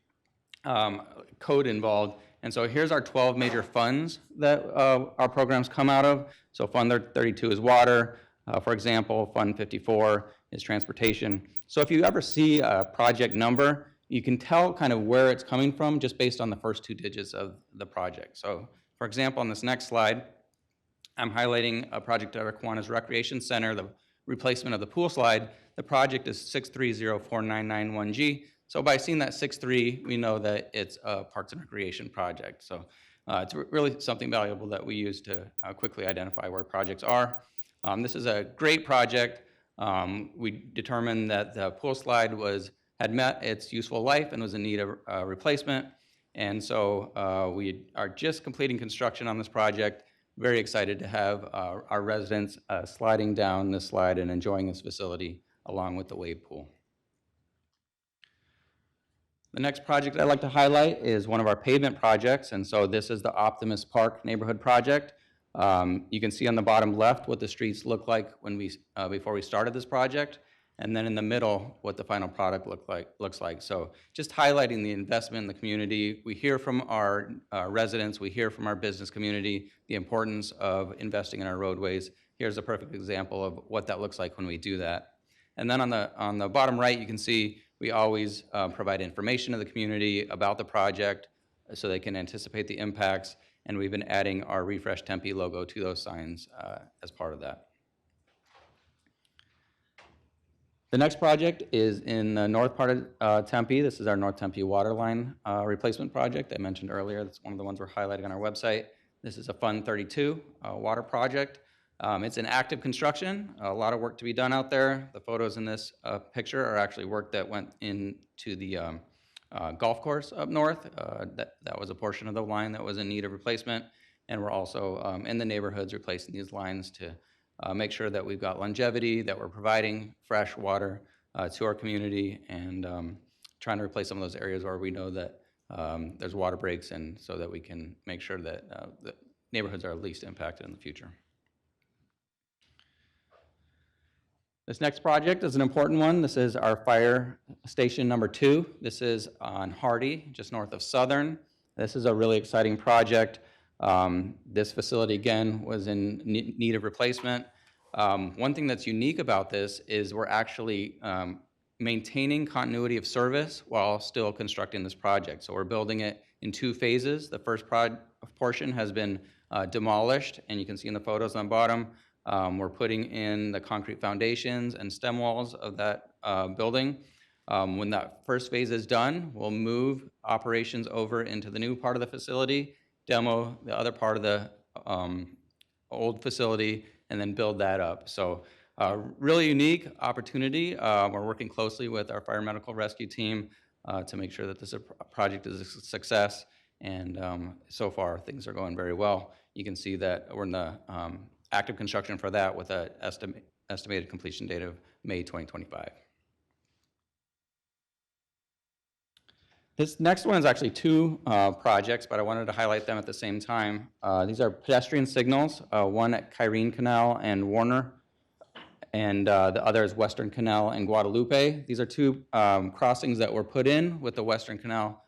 code involved. And so here's our 12 major funds that our programs come out of. So Fund 32 is water. For example, Fund 54 is transportation. So if you ever see a project number, you can tell kind of where it's coming from just based on the first 2 digits of the project. So for example, on this next slide, I'm highlighting a project at Kiwanis Recreation Center, the replacement of the pool slide. The project is 6304991G. So by seeing that 63, we know that it's a Parks and Recreation project. So it's really something valuable that we use to quickly identify where projects are. This is a great project. We determined that the pool slide had met its useful life and was in need of replacement. And so we are just completing construction on this project. very excited to have our residents sliding down this slide and enjoying this facility along with the wave pool. The next project I'd like to highlight is one of our pavement projects, and so this is the Optimus Park neighborhood project. You can see on the bottom left what the streets look like when before we started this project, and then in the middle what the final product looks like. So just highlighting the investment in the community. We hear from our residents, we hear from our business community the importance of investing in our roadways. Here's a perfect example of what that looks like when we do that. And then on the bottom right, you can see we always provide information to the community about the project so they can anticipate the impacts, and we've been adding our Refresh Tempe logo to those signs as part of that. The next project is in the north part of Tempe. This is our North Tempe water line replacement project I mentioned earlier. That's one of the ones we're highlighting on our website. This is a Fund 32 water project. It's in active construction, a lot of work to be done out there. The photos in this picture are actually work that went into the golf course up north. That was a portion of the line that was in need of replacement. And we're also in the neighborhoods replacing these lines to make sure that we've got longevity, that we're providing fresh water to our community, and trying to replace some of those areas where we know that there's water breaks, and so that we can make sure that the neighborhoods are least impacted in the future. This next project is an important one. This is our fire station number 2. This is on Hardy, just north of Southern. This is a really exciting project. This facility, again, was in need of replacement. One thing that's unique about this is we're actually maintaining continuity of service while still constructing this project. So we're building it in 2 phases. The first portion has been demolished, and you can see in the photos on the bottom. We're putting in the concrete foundations and stem walls of that building. When that first phase is done, we'll move operations over into the new part of the facility, demo the other part of the old facility, and then build that up. So really unique opportunity. We're working closely with our fire medical rescue team to make sure that this project is a success. And so far, things are going very well. You can see that we're in the active construction for that with an estimated completion date of May 2025. This next one is actually 2 projects, but I wanted to highlight them at the same time. These are pedestrian signals, one at Kyrene Canal and Warner, and the other is Western Canal and Guadalupe. These are 2 crossings that were put in with the Western Canal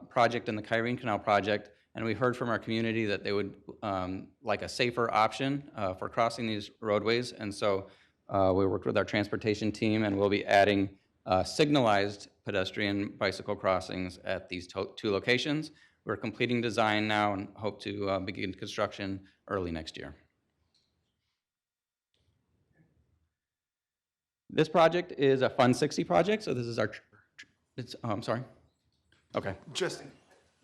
project and the Kyrene Canal project. And we heard from our community that they would like a safer option for crossing these roadways. And so we worked with our transportation team, and we'll be adding signalized pedestrian bicycle crossings at these 2 locations. We're completing design now and hope to begin construction early next year. This project is a Fund 60 project. So this is our, I'm sorry. Okay. Justin.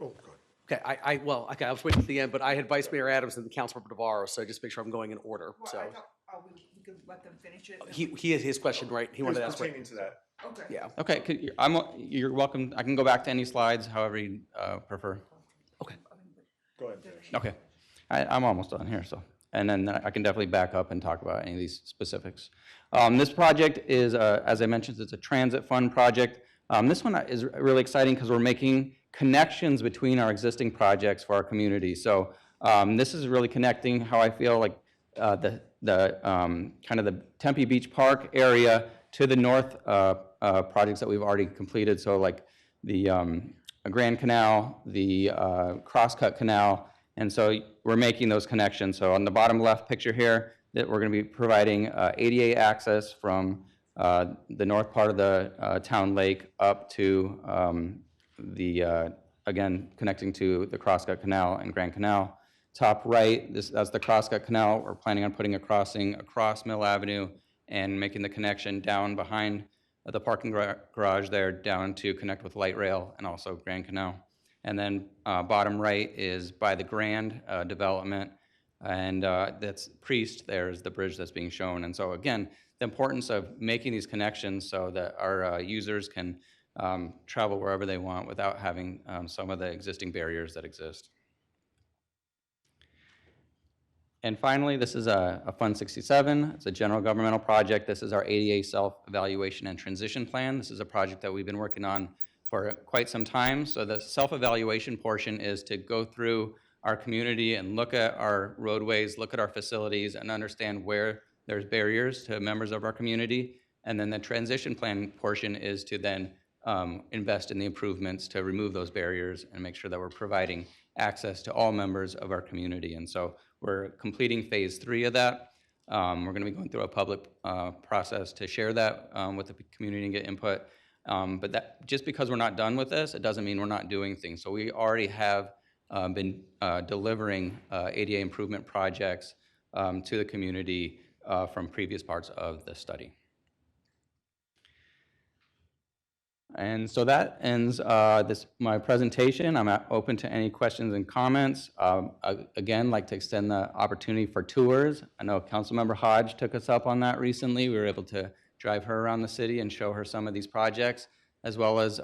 Oh, go ahead. Okay, I was waiting at the end, but I had Vice Mayor Adams and the Councilmember Navarro, so just make sure I'm going in order, Well, so. I thought we could let them finish it. He had his question right, he wanted to ask. Pertaining to that. Okay. Yeah, Okay, you're welcome. I can go back to any slides, however you prefer. okay. Go ahead. Okay, I'm almost done here, so. And then I can definitely back up and talk about any of these specifics. This project is, as I mentioned, it's a transit fund project. This one is really exciting because we're making connections between our existing projects for our community. So this is really connecting how I feel like the kind of the Tempe Beach Park area to the north projects that we've already completed. So like the Grand Canal, the Crosscut Canal, and so we're making those connections. So on the bottom left picture here, that we're going to be providing ADA access from the north part of the town lake up to again, connecting to the Crosscut Canal and Grand Canal. Top right, that's the Crosscut Canal. We're planning on putting a crossing across Mill Avenue and making the connection down behind the parking garage there down to connect with light rail and also Grand Canal. And then bottom right is by the Grand development, and that's Priest. There's the bridge that's being shown. And so again, the importance of making these connections so that our users can travel wherever they want without having some of the existing barriers that exist. And finally, this is a Fund 67. It's a general governmental project. This is our ADA self-evaluation and transition plan. This is a project that we've been working on for quite some time. So the self-evaluation portion is to go through our community and look at our roadways, look at our facilities, and understand where there's barriers to members of our community. And then the transition plan portion is to then invest in the improvements to remove those barriers and make sure that we're providing access to all members of our community. And so we're completing phase 3 of that. We're going to be going through a public process to share that with the community and get input. But that, just because we're not done with this, it doesn't mean we're not doing things. So we already have been delivering ADA improvement projects to the community from previous parts of the study. And so that ends my presentation. I'm open to any questions and comments. Again, like to extend the opportunity for tours. I know Councilmember Hodge took us up on that recently. We were able to drive her around the city and show her some of these projects, as well as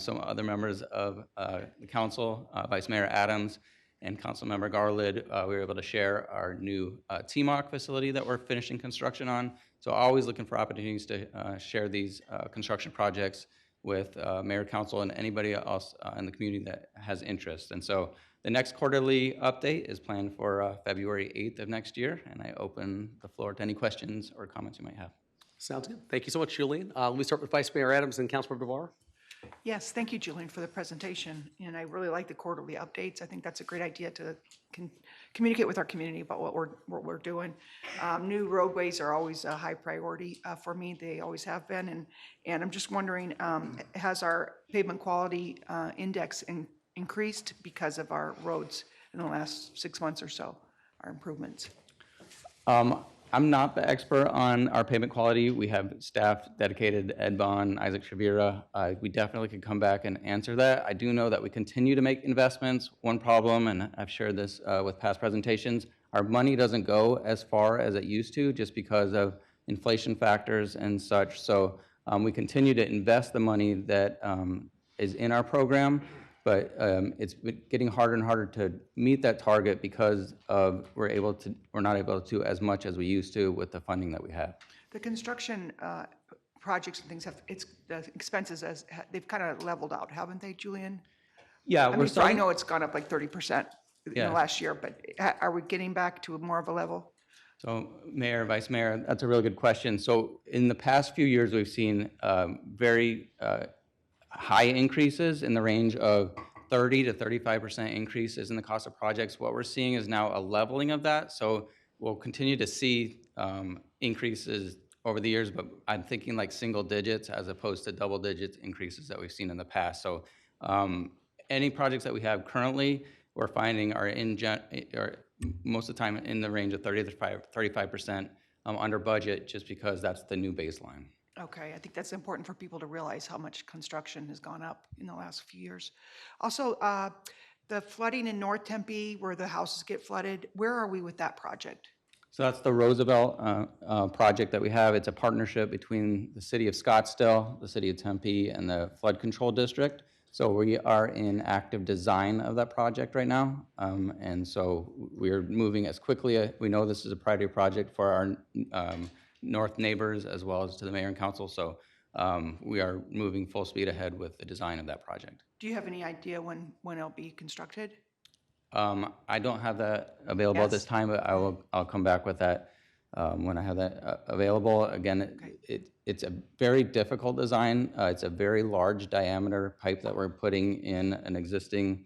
some other members of the council, Vice Mayor Adams and Councilmember Garlid. We were able to share our new TMOC facility that we're finishing construction on. So always looking for opportunities to share these construction projects with Mayor, Council, and anybody else in the community that has interest. And so the next quarterly update is planned for February 8th of next year, and I open the floor to any questions or comments you might have. Sounds good. Thank you so much, Julian. Let me start with Vice Mayor Adams and Councilmember DeVar. Yes, thank you, Julian, for the presentation. And I really like the quarterly updates. I think that's a great idea to communicate with our community about what we're doing. New roadways are always a high priority for me. They always have been. And I'm just wondering, has our pavement quality index increased because of our roads in the last 6 months or so, our improvements? I'm not the expert on our pavement quality. We have staff dedicated, Ed Bond, Isaac Shavira. We definitely could come back and answer that. I do know that we continue to make investments. One problem, and I've shared this with past presentations, our money doesn't go as far as it used to just because of inflation factors and such. So we continue to invest the money that is in our program, but it's getting harder and harder to meet that target because of we're not able to as much as we used to with the funding that we have. The construction projects and things the expenses they've kind of leveled out, haven't they, Julian? Yeah, I know it's gone up like 30% in the last year, but are we getting back to more of a level? So Mayor, Vice Mayor, that's a really good question. So in the past few years, we've seen very high increases in the range of 30 to 35% increases in the cost of projects. What we're seeing is now a leveling of that. So we'll continue to see increases over the years, but I'm thinking like single digits as opposed to double digits increases that we've seen in the past. So any projects that we have currently, we're finding are most of the time in the range of 30 to 35% under budget, just because that's the new baseline. Okay, I think that's important for people to realize how much construction has gone up in the last few years. Also, the flooding in North Tempe where the houses get flooded, where are we with that project? So that's the Roosevelt project that we have. It's a partnership between the city of Scottsdale, the city of Tempe, and the Flood Control District. So we are in active design of that project right now. And so we're moving as quickly. We know this is a priority project for our north neighbors as well as to the mayor and council. So we are moving full speed ahead with the design of that project. Do you have any idea when it'll be constructed? I don't have that available at this time, but I'll come back with that when I have that available. Again, it's a very difficult design. It's a very large diameter pipe that we're putting in an existing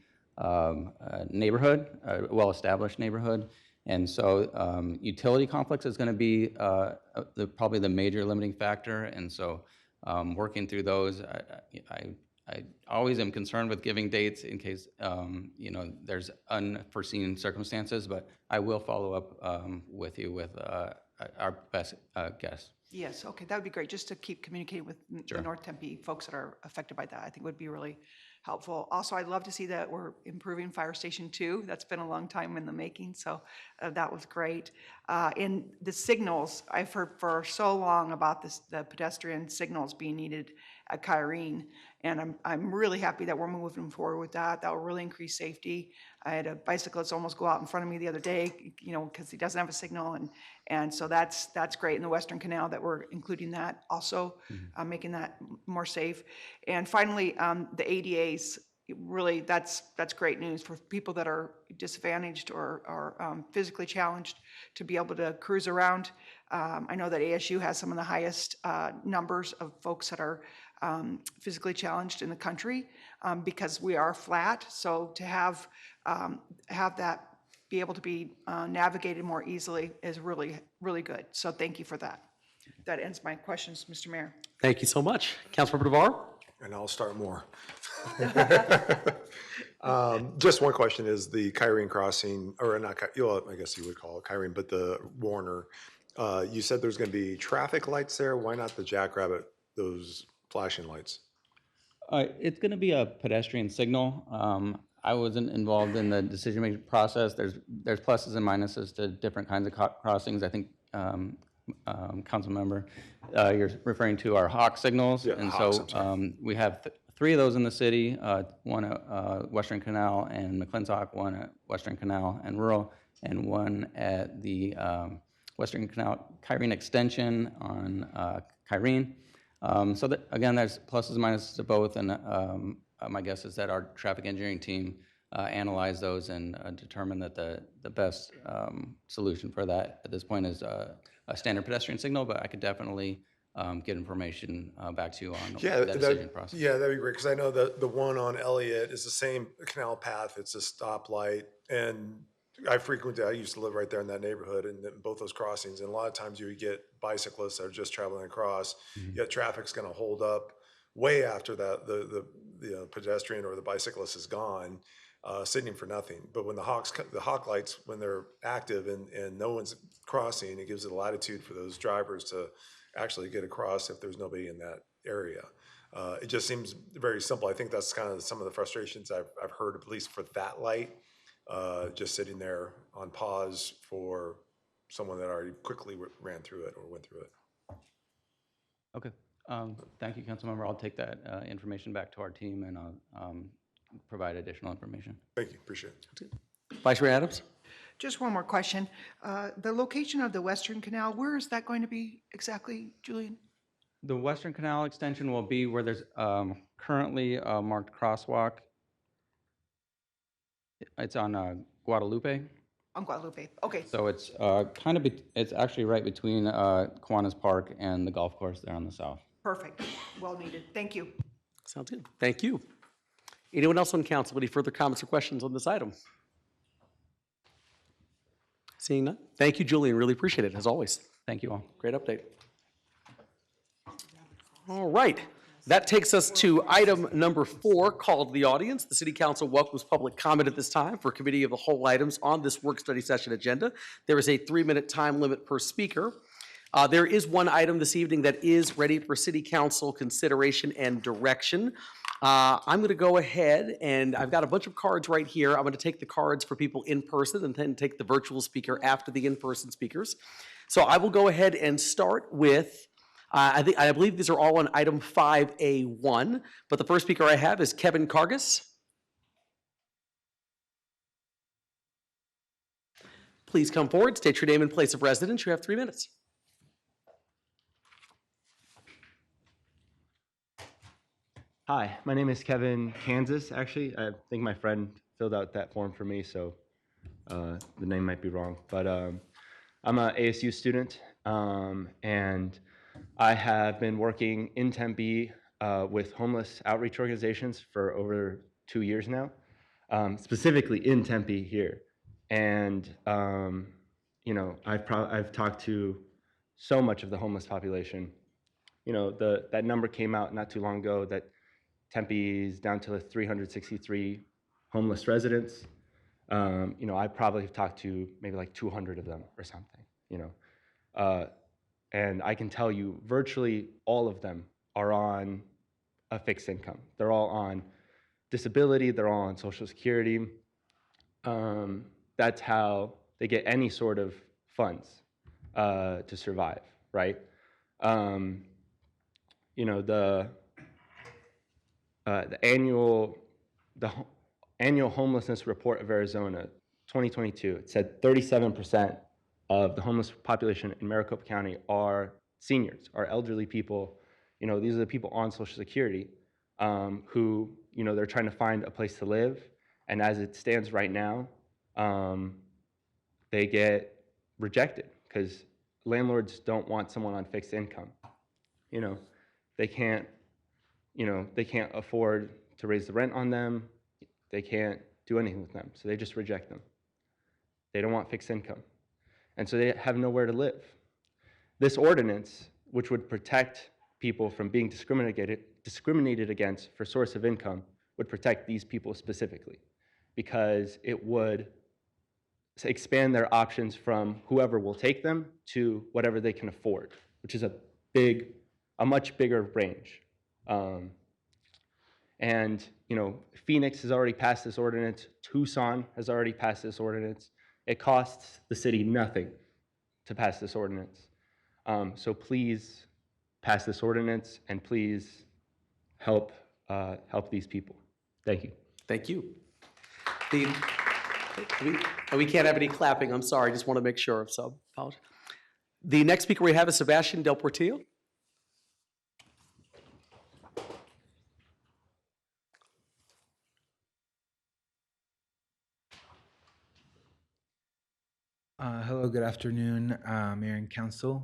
neighborhood, a well-established neighborhood. And so utility conflicts is going to be probably the major limiting factor. And so working through those, I always am concerned with giving dates in case there's unforeseen circumstances, but I will follow up with you with our best guess. Yes, okay, that would be great, just to keep communicating with the North Tempe folks that are affected by that. I think would be really helpful. Also, I'd love to see that we're improving Fire Station 2. That's been a long time in the making, so that was great. In the signals, I've heard for so long about the pedestrian signals being needed at Kyrene. And I'm really happy that we're moving forward with that. That will really increase safety. I had a bicyclist almost go out in front of me the other day, because he doesn't have a signal. And so that's great in the Western Canal that we're including that also, making that more safe. And finally, the ADAs, really, that's great news for people that are disadvantaged or physically challenged to be able to cruise around. I know that ASU has some of the highest numbers of folks that are physically challenged in the country, because we are flat. So to have that be able to be navigated more easily is really, really good. So thank you for that. That ends my questions, Mr. Mayor. Thank you so much. Councilmember DeVar? And I'll start more. Just one question is the Kyrene crossing, or not, I guess you would call it Kyrene, but the Warner. You said there's going to be traffic lights there. Why not the Jackrabbit, those flashing lights? It's going to be a pedestrian signal. I wasn't involved in the decision-making process. There's pluses and minuses to different kinds of crossings. I think, council member, you're referring to our Hawk signals. Yeah, and Hawks, so we have three of those in the city, one at Western Canal and McClintock, one at Western Canal and Rural, and one at the Western Canal Kyrene extension on Kyrene. So that, again, there's pluses and minuses to both, and my guess is that our traffic engineering team analyzed those and determined that the best solution for that at this point is a standard pedestrian signal, but I could definitely get information back to you on that decision process. Yeah, that'd be great, because I know that the one on Elliott is the same canal path. It's a stoplight, and I used to live right there in that neighborhood, and in both those crossings, and a lot of times you would get bicyclists that are just traveling across, yet traffic's gonna hold up way after that, the pedestrian or the bicyclist is gone, sitting for nothing. But when the Hawk lights, when they're active and no one's crossing, it gives it a latitude for those drivers to actually get across if there's nobody in that area. It just seems very simple. I think that's kind of some of the frustrations I've heard, at least for that light, just sitting there on pause for someone that already quickly ran through it or went through it. Okay. Thank you, Councilmember. I'll take that information back to our team, and I'll provide additional information. Thank you. Appreciate it. Vice Mayor Adams? Just one more question. The location of the Western Canal, where is that going to be exactly, Julian? The Western Canal extension will be where there's currently a marked crosswalk. It's on Guadalupe. On Guadalupe, okay. So it's it's actually right between Kiwanis Park and the golf course there on the south. Perfect, well needed, thank you. Sounds good. Thank you. Anyone else on council with any further comments or questions on this item? Seeing none. Thank you, Julian. Really appreciate it, as always. Thank you all. Great update. All right. That takes us to item number 4, called the audience. The City Council welcomes public comment at this time for committee of the whole items on this work study session agenda. There is a 3-minute time limit per speaker. There is one item this evening that is ready for City Council consideration and direction. I'm going to go ahead, and I've got a bunch of cards right here. I'm going to take the cards for people in person and then take the virtual speaker after the in-person speakers. So I will go ahead and start with, I believe these are all on item 5A1, but the first speaker I have is Kevin Cargus. Please come forward, state your name and place of residence. You have 3 minutes. Hi, my name is Kevin Kansas, actually. I think my friend filled out that form for me, so the name might be wrong. But I'm an ASU student, and I have been working in Tempe with homeless outreach organizations for over 2 years now, specifically in Tempe here. And, you know, I've talked to so much of the homeless population. You know, that number came out not too long ago that Tempe's down to 363 homeless residents. You know, I probably have talked to maybe like 200 of them or something, you know. And I can tell you virtually all of them are on a fixed income. They're all on disability, they're all on Social Security. That's how they get any sort of funds to survive, right? You know, the annual homelessness report of Arizona, 2022, it said 37% of the homeless population in Maricopa County are seniors, are elderly people. You know, these are the people on Social Security who, you know, they're trying to find a place to live. And as it stands right now, they get rejected because landlords don't want someone on fixed income. You know, they can't afford to raise the rent on them. They can't do anything with them, so they just reject them. They don't want fixed income. And so they have nowhere to live. This ordinance, which would protect people from being discriminated against for source of income, would protect these people specifically, because it would expand their options from whoever will take them to whatever they can afford, which is a much bigger range. And you know, Phoenix has already passed this ordinance. Tucson has already passed this ordinance. It costs the city nothing to pass this ordinance. So please pass this ordinance and please help these people. Thank you. Thank you. We can't have any clapping, I'm sorry, just want to make sure, so apologize. The next speaker we have is Sebastian Del Portillo. Hello, good afternoon, Mayor and Council.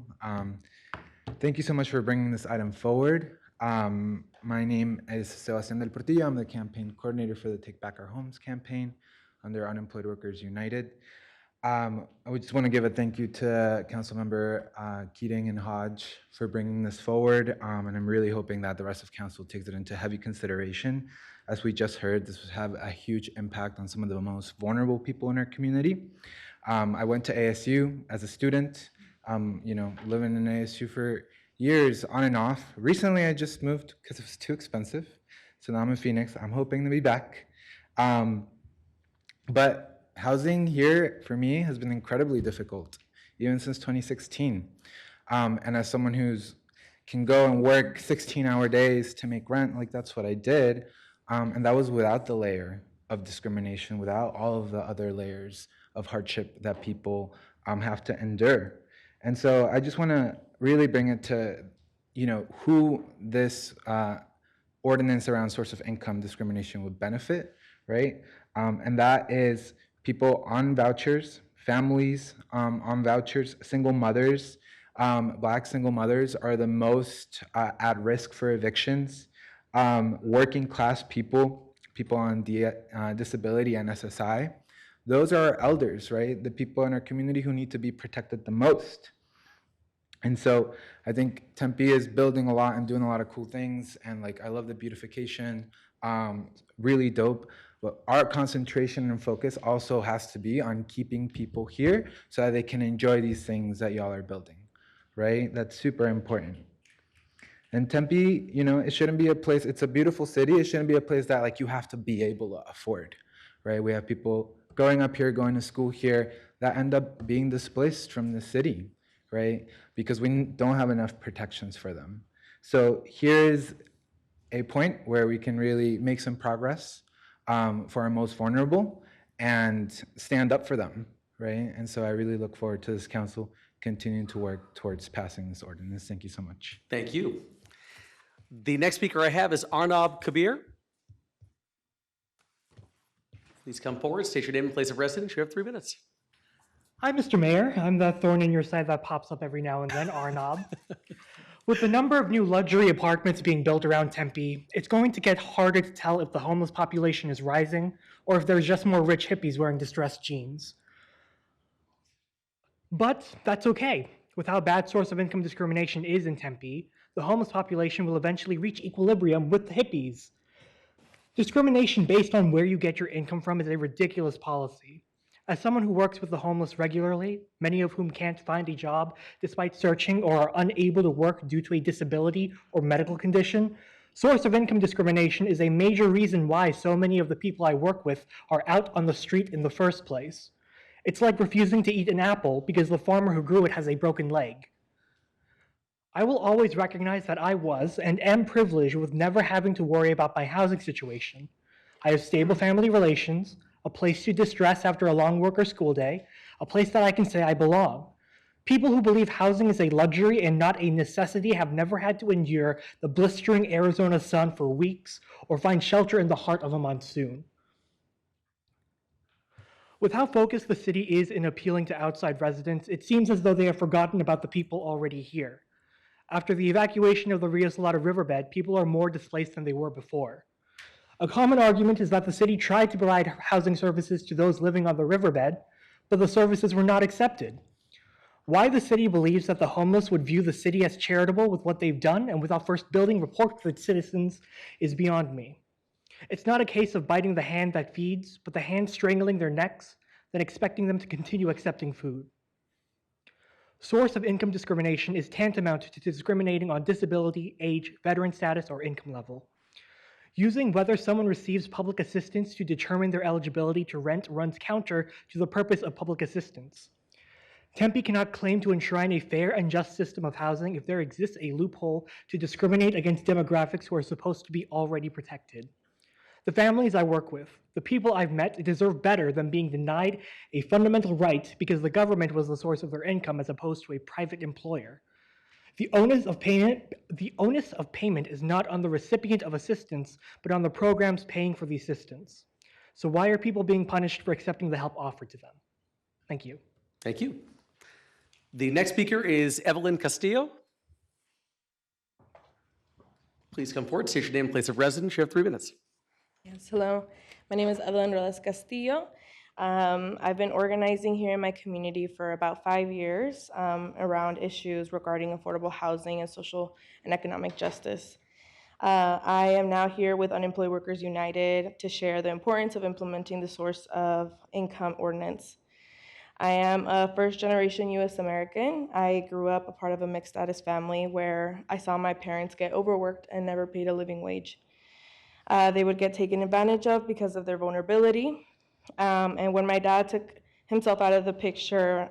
Thank you so much for bringing this item forward. My name is Sebastian Del Portillo. I'm the campaign coordinator for the Take Back Our Homes campaign under Unemployed Workers United. I just want to give a thank you to Councilmember Keating and Hodge for bringing this forward, and I'm really hoping that the rest of Council takes it into heavy consideration. As we just heard, this would have a huge impact on some of the most vulnerable people in our community. I went to ASU as a student, you know, living in ASU for years on and off. Recently, I just moved because it was too expensive. So now I'm in Phoenix. I'm hoping to be back. But housing here for me has been incredibly difficult, even since 2016. And as someone who's can go and work 16-hour days to make rent, like that's what I did. And that was without the layer of discrimination, without all of the other layers of hardship that people have to endure. And so I just want to really bring it to, you know, who this ordinance around source of income discrimination would benefit, right? And that is people on vouchers, families on vouchers, single mothers. Black single mothers are the most at risk for evictions. Working class people, people on disability and SSI. Those are our elders, right? The people in our community who need to be protected the most. And so I think Tempe is building a lot and doing a lot of cool things. And like, I love the beautification, really dope. But our concentration and focus also has to be on keeping people here so that they can enjoy these things that y'all are building, right? That's super important. And Tempe, you know, it shouldn't be a place, it's a beautiful city. It shouldn't be a place that like you have to be able to afford, right? We have people growing up here, going to school here, that end up being displaced from the city, right? Because we don't have enough protections for them. So here's a point where we can really make some progress for our most vulnerable and stand up for them, right? And so I really look forward to this council continuing to work towards passing this ordinance. Thank you so much. Thank you. The next speaker I have is Arnab Kabir. Please come forward, state your name and place of residence. You have 3 minutes. Hi, Mr. Mayor. I'm the thorn in your side that pops up every now and then, Arnab. With the number of new luxury apartments being built around Tempe, it's going to get harder to tell if the homeless population is rising or if there's just more rich hippies wearing distressed jeans. But that's okay. With how bad source of income discrimination is in Tempe, the homeless population will eventually reach equilibrium with the hippies. Discrimination based on where you get your income from is a ridiculous policy. As someone who works with the homeless regularly, many of whom can't find a job despite searching or are unable to work due to a disability or medical condition, source of income discrimination is a major reason why so many of the people I work with are out on the street in the first place. It's like refusing to eat an apple because the farmer who grew it has a broken leg. I will always recognize that I was and am privileged with never having to worry about my housing situation. I have stable family relations, a place to distress after a long work or school day, a place that I can say I belong. People who believe housing is a luxury and not a necessity have never had to endure the blistering Arizona sun for weeks or find shelter in the heart of a monsoon. With how focused the city is in appealing to outside residents, it seems as though they have forgotten about the people already here. After the evacuation of the Rio Salado riverbed, people are more displaced than they were before. A common argument is that the city tried to provide housing services to those living on the riverbed, but the services were not accepted. Why the city believes that the homeless would view the city as charitable with what they've done and without first building rapport with its citizens is beyond me. It's not a case of biting the hand that feeds, but the hand strangling their necks, then expecting them to continue accepting food. Source of income discrimination is tantamount to discriminating on disability, age, veteran status, or income level. Using whether someone receives public assistance to determine their eligibility to rent runs counter to the purpose of public assistance. Tempe cannot claim to enshrine a fair and just system of housing if there exists a loophole to discriminate against demographics who are supposed to be already protected. The families I work with, the people I've met, deserve better than being denied a fundamental right because the government was the source of their income as opposed to a private employer. The onus of payment is not on the recipient of assistance, but on the programs paying for the assistance. So why are people being punished for accepting the help offered to them? Thank you. Thank you. The next speaker is Evelyn Castillo. Please come forward, state your name and place of residence. You have 3 minutes. Yes, hello. My name is Evelyn Robles Castillo. I've been organizing here in my community for about 5 years around issues regarding affordable housing and social and economic justice. I am now here with Unemployed Workers United to share the importance of implementing the source of income ordinance. I am a first-generation U.S. American. I grew up a part of a mixed-status family where I saw my parents get overworked and never paid a living wage. They would get taken advantage of because of their vulnerability. And when my dad took himself out of the picture,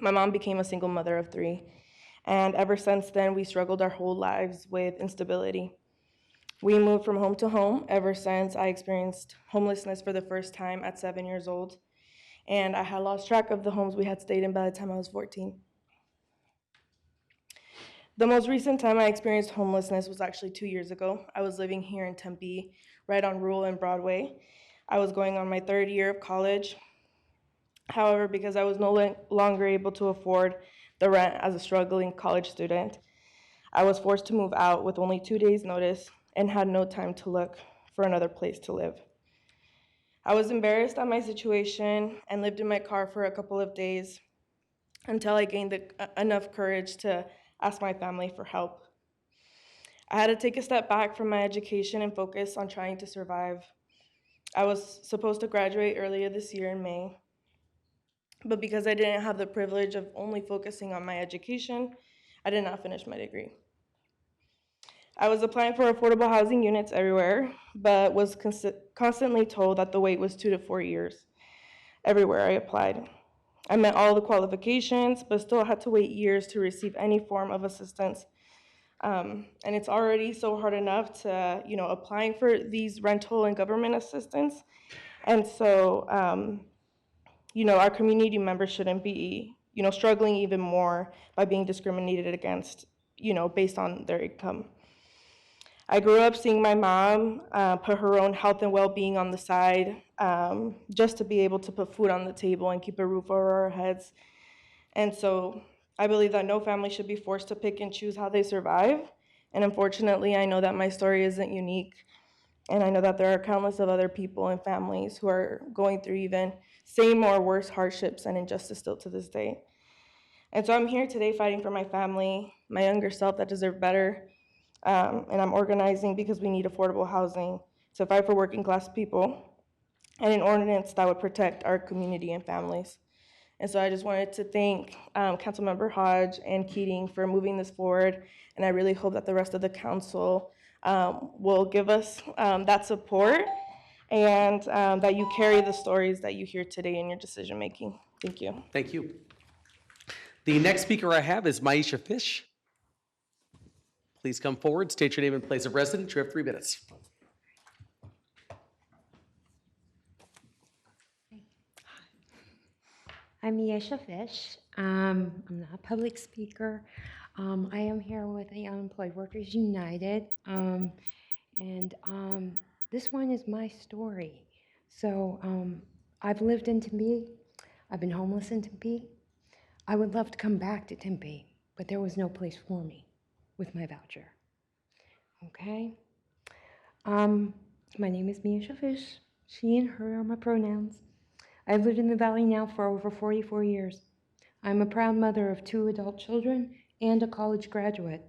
my mom became a single mother of 3. And ever since then, we struggled our whole lives with instability. We moved from home to home ever since I experienced homelessness for the first time at 7 years old. And I had lost track of the homes we had stayed in by the time I was 14. The most recent time I experienced homelessness was actually 2 years ago. I was living here in Tempe, right on Rural and Broadway. I was going on my 3rd year of college. However, because I was no longer able to afford the rent as a struggling college student, I was forced to move out with only 2 days' notice and had no time to look for another place to live. I was embarrassed at my situation and lived in my car for a couple of days until I gained enough courage to ask my family for help. I had to take a step back from my education and focus on trying to survive. I was supposed to graduate earlier this year in May, but because I didn't have the privilege of only focusing on my education, I did not finish my degree. I was applying for affordable housing units everywhere, but was constantly told that the wait was 2 to 4 years everywhere I applied. I met all the qualifications, but still had to wait years to receive any form of assistance. And it's already so hard enough to, applying for these rental and government assistance. And so, our community members shouldn't be, struggling even more by being discriminated against, based on their income. I grew up seeing my mom put her own health and well-being on the side just to be able to put food on the table and keep a roof over our heads. And so I believe that no family should be forced to pick and choose how they survive. And unfortunately, I know that my story isn't unique. And I know that there are countless of other people and families who are going through even same or worse hardships and injustice still to this day. And so I'm here today fighting for my family, my younger self that deserve better. And I'm organizing because we need affordable housing to fight for working class people and an ordinance that would protect our community and families. And so I just wanted to thank Councilmember Hodge and Keating for moving this forward. And I really hope that the rest of the council will give us that support and that you carry the stories that you hear today in your decision making. Thank you. Thank you. The next speaker I have is Maisha Fish. Please come forward, state your name and place of residence. You have 3 minutes. I'm Yesha Fish. I'm not a public speaker. I am here with the Unemployed Workers United, and this one is my story. So I've lived in Tempe. I've been homeless in Tempe. I would love to come back to Tempe, but there was no place for me with my voucher. Okay? My name is Miesha Fish. She and her are my pronouns. I've lived in the Valley now for over 44 years. I'm a proud mother of 2 adult children and a college graduate.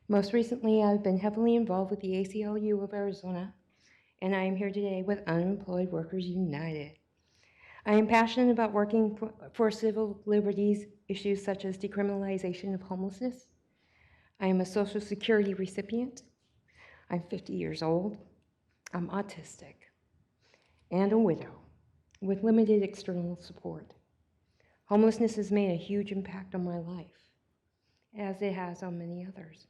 Most recently, I've been heavily involved with the ACLU of Arizona, and I am here today with Unemployed Workers United. I am passionate about working for civil liberties issues such as decriminalization of homelessness. I am a Social Security recipient. I'm 50 years old. I'm autistic and a widow with limited external support. Homelessness has made a huge impact on my life, as it has on many others.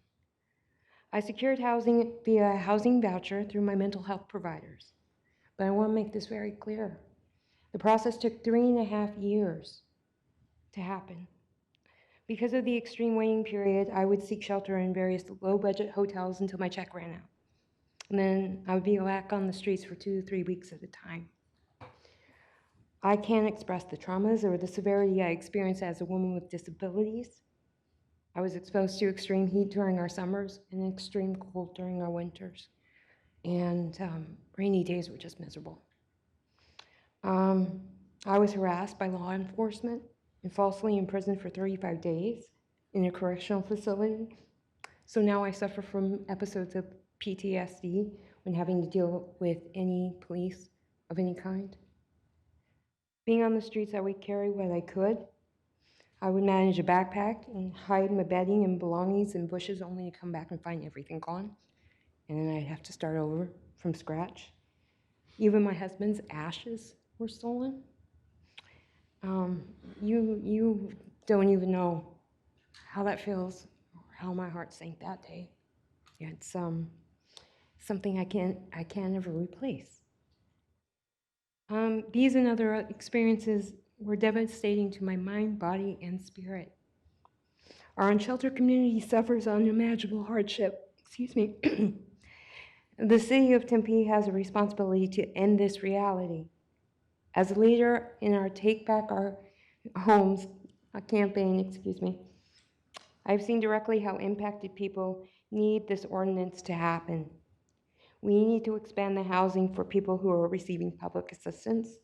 I secured housing via a housing voucher through my mental health providers, but I want to make this very clear. The process took 3.5 years to happen. Because of the extreme waiting period, I would seek shelter in various low-budget hotels until my check ran out. And then I would be back on the streets for 2 to 3 weeks at a time. I can't express the traumas or the severity I experienced as a woman with disabilities. I was exposed to extreme heat during our summers and extreme cold during our winters. And rainy days were just miserable. I was harassed by law enforcement and falsely imprisoned for 35 days in a correctional facility. So now I suffer from episodes of PTSD when having to deal with any police of any kind. Being on the streets, I would carry what I could. I would manage a backpack and hide my bedding and belongings in bushes only to come back and find everything gone. And then I'd have to start over from scratch. Even my husband's ashes were stolen. You don't even know how that feels or how my heart sank that day. It's something I can't ever replace. These and other experiences were devastating to my mind, body, and spirit. Our unsheltered community suffers unimaginable hardship. Excuse me. The city of Tempe has a responsibility to end this reality. As a leader in our Take Back Our Homes campaign, I've seen directly how impacted people need this ordinance to happen. We need to expand the housing for people who are receiving public assistance.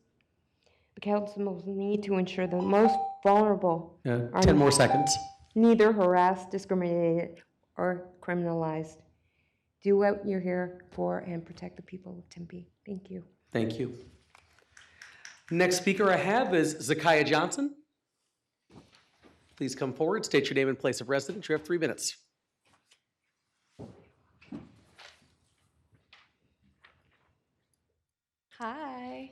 The council will need to ensure the most vulnerable are 10 more seconds. neither harassed, discriminated, or criminalized. Do what you're here for and protect the people of Tempe. Thank you. Thank you. Next speaker I have is Zakiah Johnson. Please come forward, state your name and place of residence. You have 3 minutes. Hi,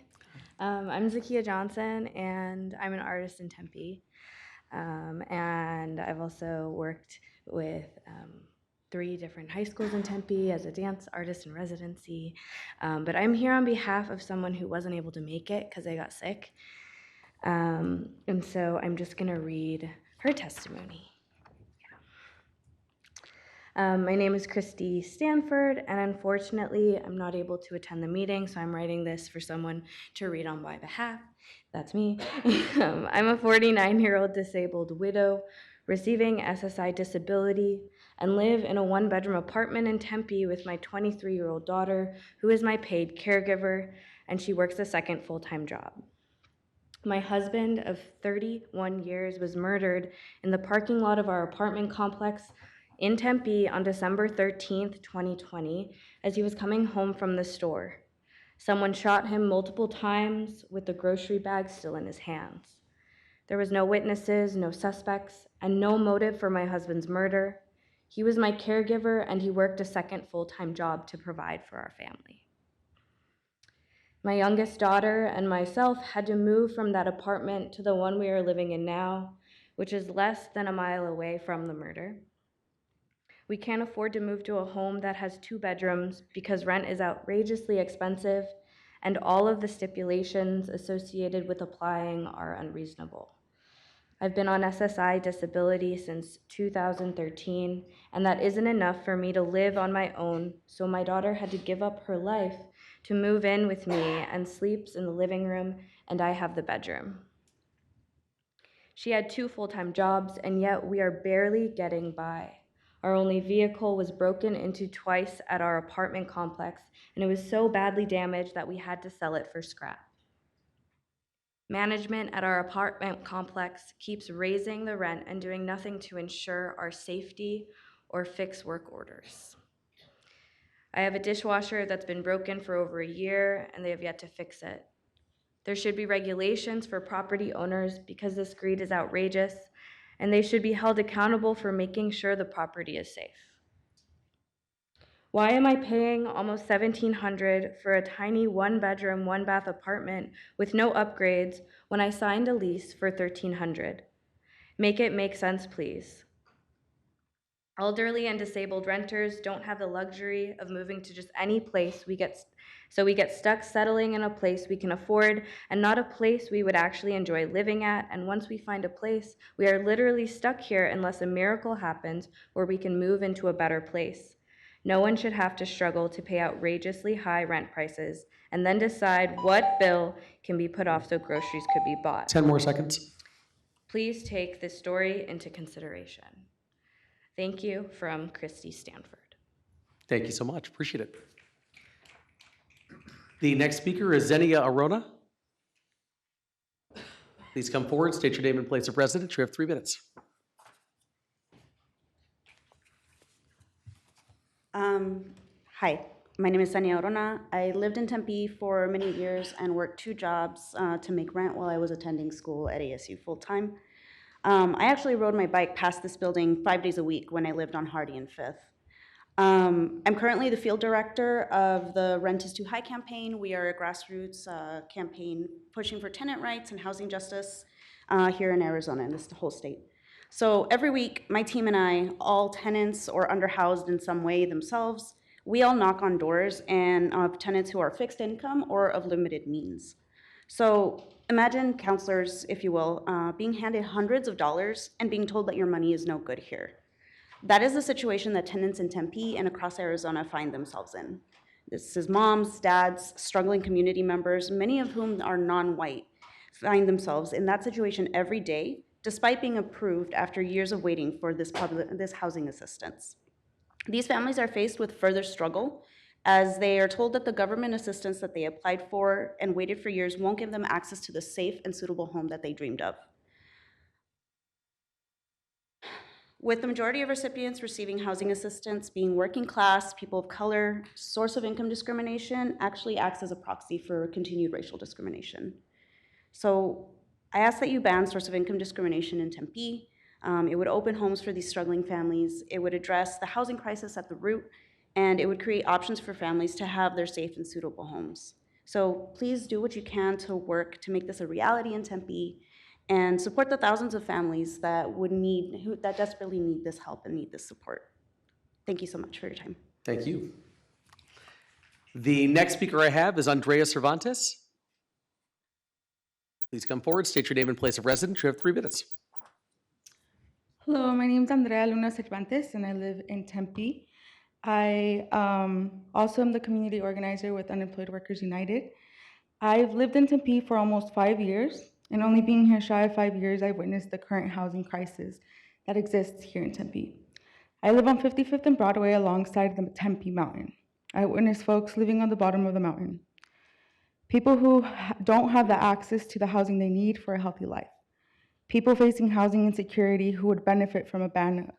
I'm Zakiah Johnson, and I'm an artist in Tempe. And I've also worked with 3 different high schools in Tempe as a dance artist in residency. But I'm here on behalf of someone who wasn't able to make it because they got sick. And so I'm just going to read her testimony. My name is Christy Stanford, and unfortunately, I'm not able to attend the meeting, so I'm writing this for someone to read on my behalf. That's me. I'm a 49-year-old disabled widow receiving SSI disability and live in a 1-bedroom apartment in Tempe with my 23-year-old daughter, who is my paid caregiver, and she works a second full-time job. My husband of 31 years was murdered in the parking lot of our apartment complex in Tempe on December 13th, 2020, as he was coming home from the store. Someone shot him multiple times with the grocery bag still in his hands. There was no witnesses, no suspects, and no motive for my husband's murder. He was my caregiver, and he worked a second full-time job to provide for our family. My youngest daughter and myself had to move from that apartment to the one we are living in now, which is less than a mile away from the murder. We can't afford to move to a home that has 2 bedrooms because rent is outrageously expensive and all of the stipulations associated with applying are unreasonable. I've been on SSI disability since 2013, and that isn't enough for me to live on my own, so my daughter had to give up her life to move in with me and sleeps in the living room, and I have the bedroom. She had 2 full-time jobs, and yet we are barely getting by. Our only vehicle was broken into twice at our apartment complex, and it was so badly damaged that we had to sell it for scrap. Management at our apartment complex keeps raising the rent and doing nothing to ensure our safety or fix work orders. I have a dishwasher that's been broken for over a year, and they have yet to fix it. There should be regulations for property owners because this greed is outrageous, and they should be held accountable for making sure the property is safe. Why am I paying almost $1,700 for a tiny 1-bedroom, 1-bath apartment with no upgrades when I signed a lease for $1,300? Make it make sense, please. Elderly and disabled renters don't have the luxury of moving to just any place so we get stuck settling in a place we can afford and not a place we would actually enjoy living at. And once we find a place, we are literally stuck here unless a miracle happens where we can move into a better place. No one should have to struggle to pay outrageously high rent prices and then decide what bill can be put off so groceries could be bought. 10 more seconds. Please take this story into consideration. Thank you from Christy Stanford. Thank you so much. Appreciate it. The next speaker is Zenia Arona. Please come forward, state your name and place of residence. You have 3 minutes. Hi, my name is Zenia Arona. I lived in Tempe for many years and worked 2 jobs to make rent while I was attending school at ASU full-time. I actually rode my bike past this building 5 days a week when I lived on Hardy and 5th. I'm currently the field director of the Rent is Too High campaign. We are a grassroots campaign pushing for tenant rights and housing justice here in Arizona, in this whole state. So every week, my team and I, all tenants or underhoused in some way themselves, we all knock on doors and of tenants who are fixed income or of limited means. So imagine counselors, if you will, being handed hundreds of dollars and being told that your money is no good here. That is the situation that tenants in Tempe and across Arizona find themselves in. This is moms, dads, struggling community members, many of whom are non-white, find themselves in that situation every day, despite being approved after years of waiting for this housing assistance. These families are faced with further struggle as they are told that the government assistance that they applied for and waited for years won't give them access to the safe and suitable home that they dreamed of. With the majority of recipients receiving housing assistance being working class, people of color, source of income discrimination actually acts as a proxy for continued racial discrimination. So I ask that you ban source of income discrimination in Tempe. It would open homes for these struggling families. It would address the housing crisis at the root, and it would create options for families to have their safe and suitable homes. So please do what you can to work to make this a reality in Tempe and support the thousands of families that that desperately need this help and need this support. Thank you so much for your time. Thank you. The next speaker I have is Andrea Cervantes. Please come forward, state your name and place of residence. You have 3 minutes. Hello, my name is Andrea Luna Cervantes, and I live in Tempe. I also am the community organizer with Unemployed Workers United. I've lived in Tempe for almost 5 years, and only being here shy of 5 years, I've witnessed the current housing crisis that exists here in Tempe. I live on 55th and Broadway alongside the Tempe Mountain. I witness folks living on the bottom of the mountain. People who don't have the access to the housing they need for a healthy life. People facing housing insecurity who would benefit from a ban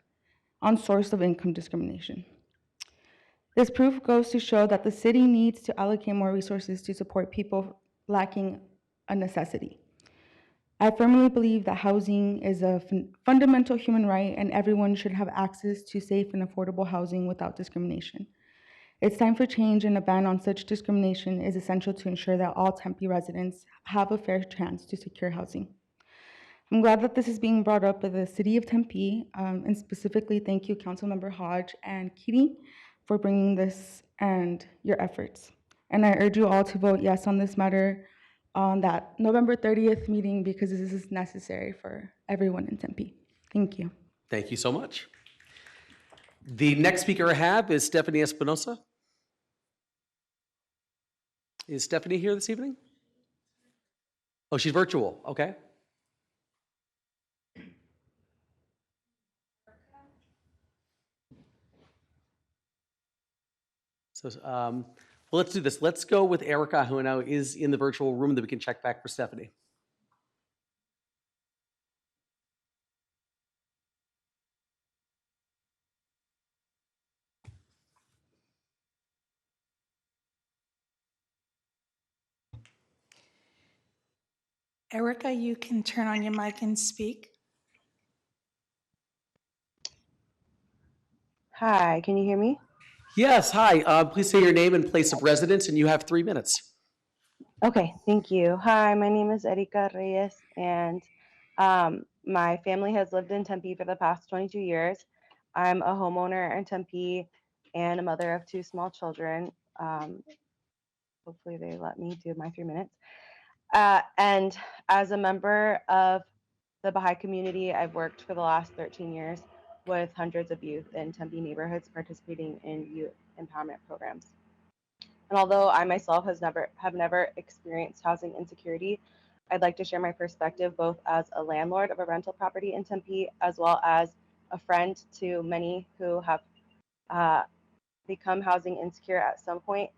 on source of income discrimination. This proof goes to show that the city needs to allocate more resources to support people lacking a necessity. I firmly believe that housing is a fundamental human right and everyone should have access to safe and affordable housing without discrimination. It's time for change, and a ban on such discrimination is essential to ensure that all Tempe residents have a fair chance to secure housing. I'm glad that this is being brought up by the City of Tempe, and specifically thank you, Councilmember Hodge and Kitty, for bringing this and your efforts. And I urge you all to vote yes on this matter on that November 30th meeting because this is necessary for everyone in Tempe. Thank you. Thank you so much. The next speaker I have is Stephanie Espinosa. Is Stephanie here this evening? Oh, she's virtual. Okay. So, well, let's do this. Let's go with Erica, who now is in the virtual room, that we can check back for Stephanie. Erica, you can turn on your mic and speak. Hi, can you hear me? Yes, hi. Please say your name and place of residence, and you have 3 minutes. Okay, thank you. Hi, my name is Erika Reyes, and my family has lived in Tempe for the past 22 years. I'm a homeowner in Tempe and a mother of 2 small children. Hopefully they let me do my 3 minutes. And as a member of the Baha'i community, I've worked for the last 13 years with hundreds of youth in Tempe neighborhoods participating in youth empowerment programs. And although I myself have never experienced housing insecurity, I'd like to share my perspective both as a landlord of a rental property in Tempe, as well as a friend to many who have become housing insecure at some point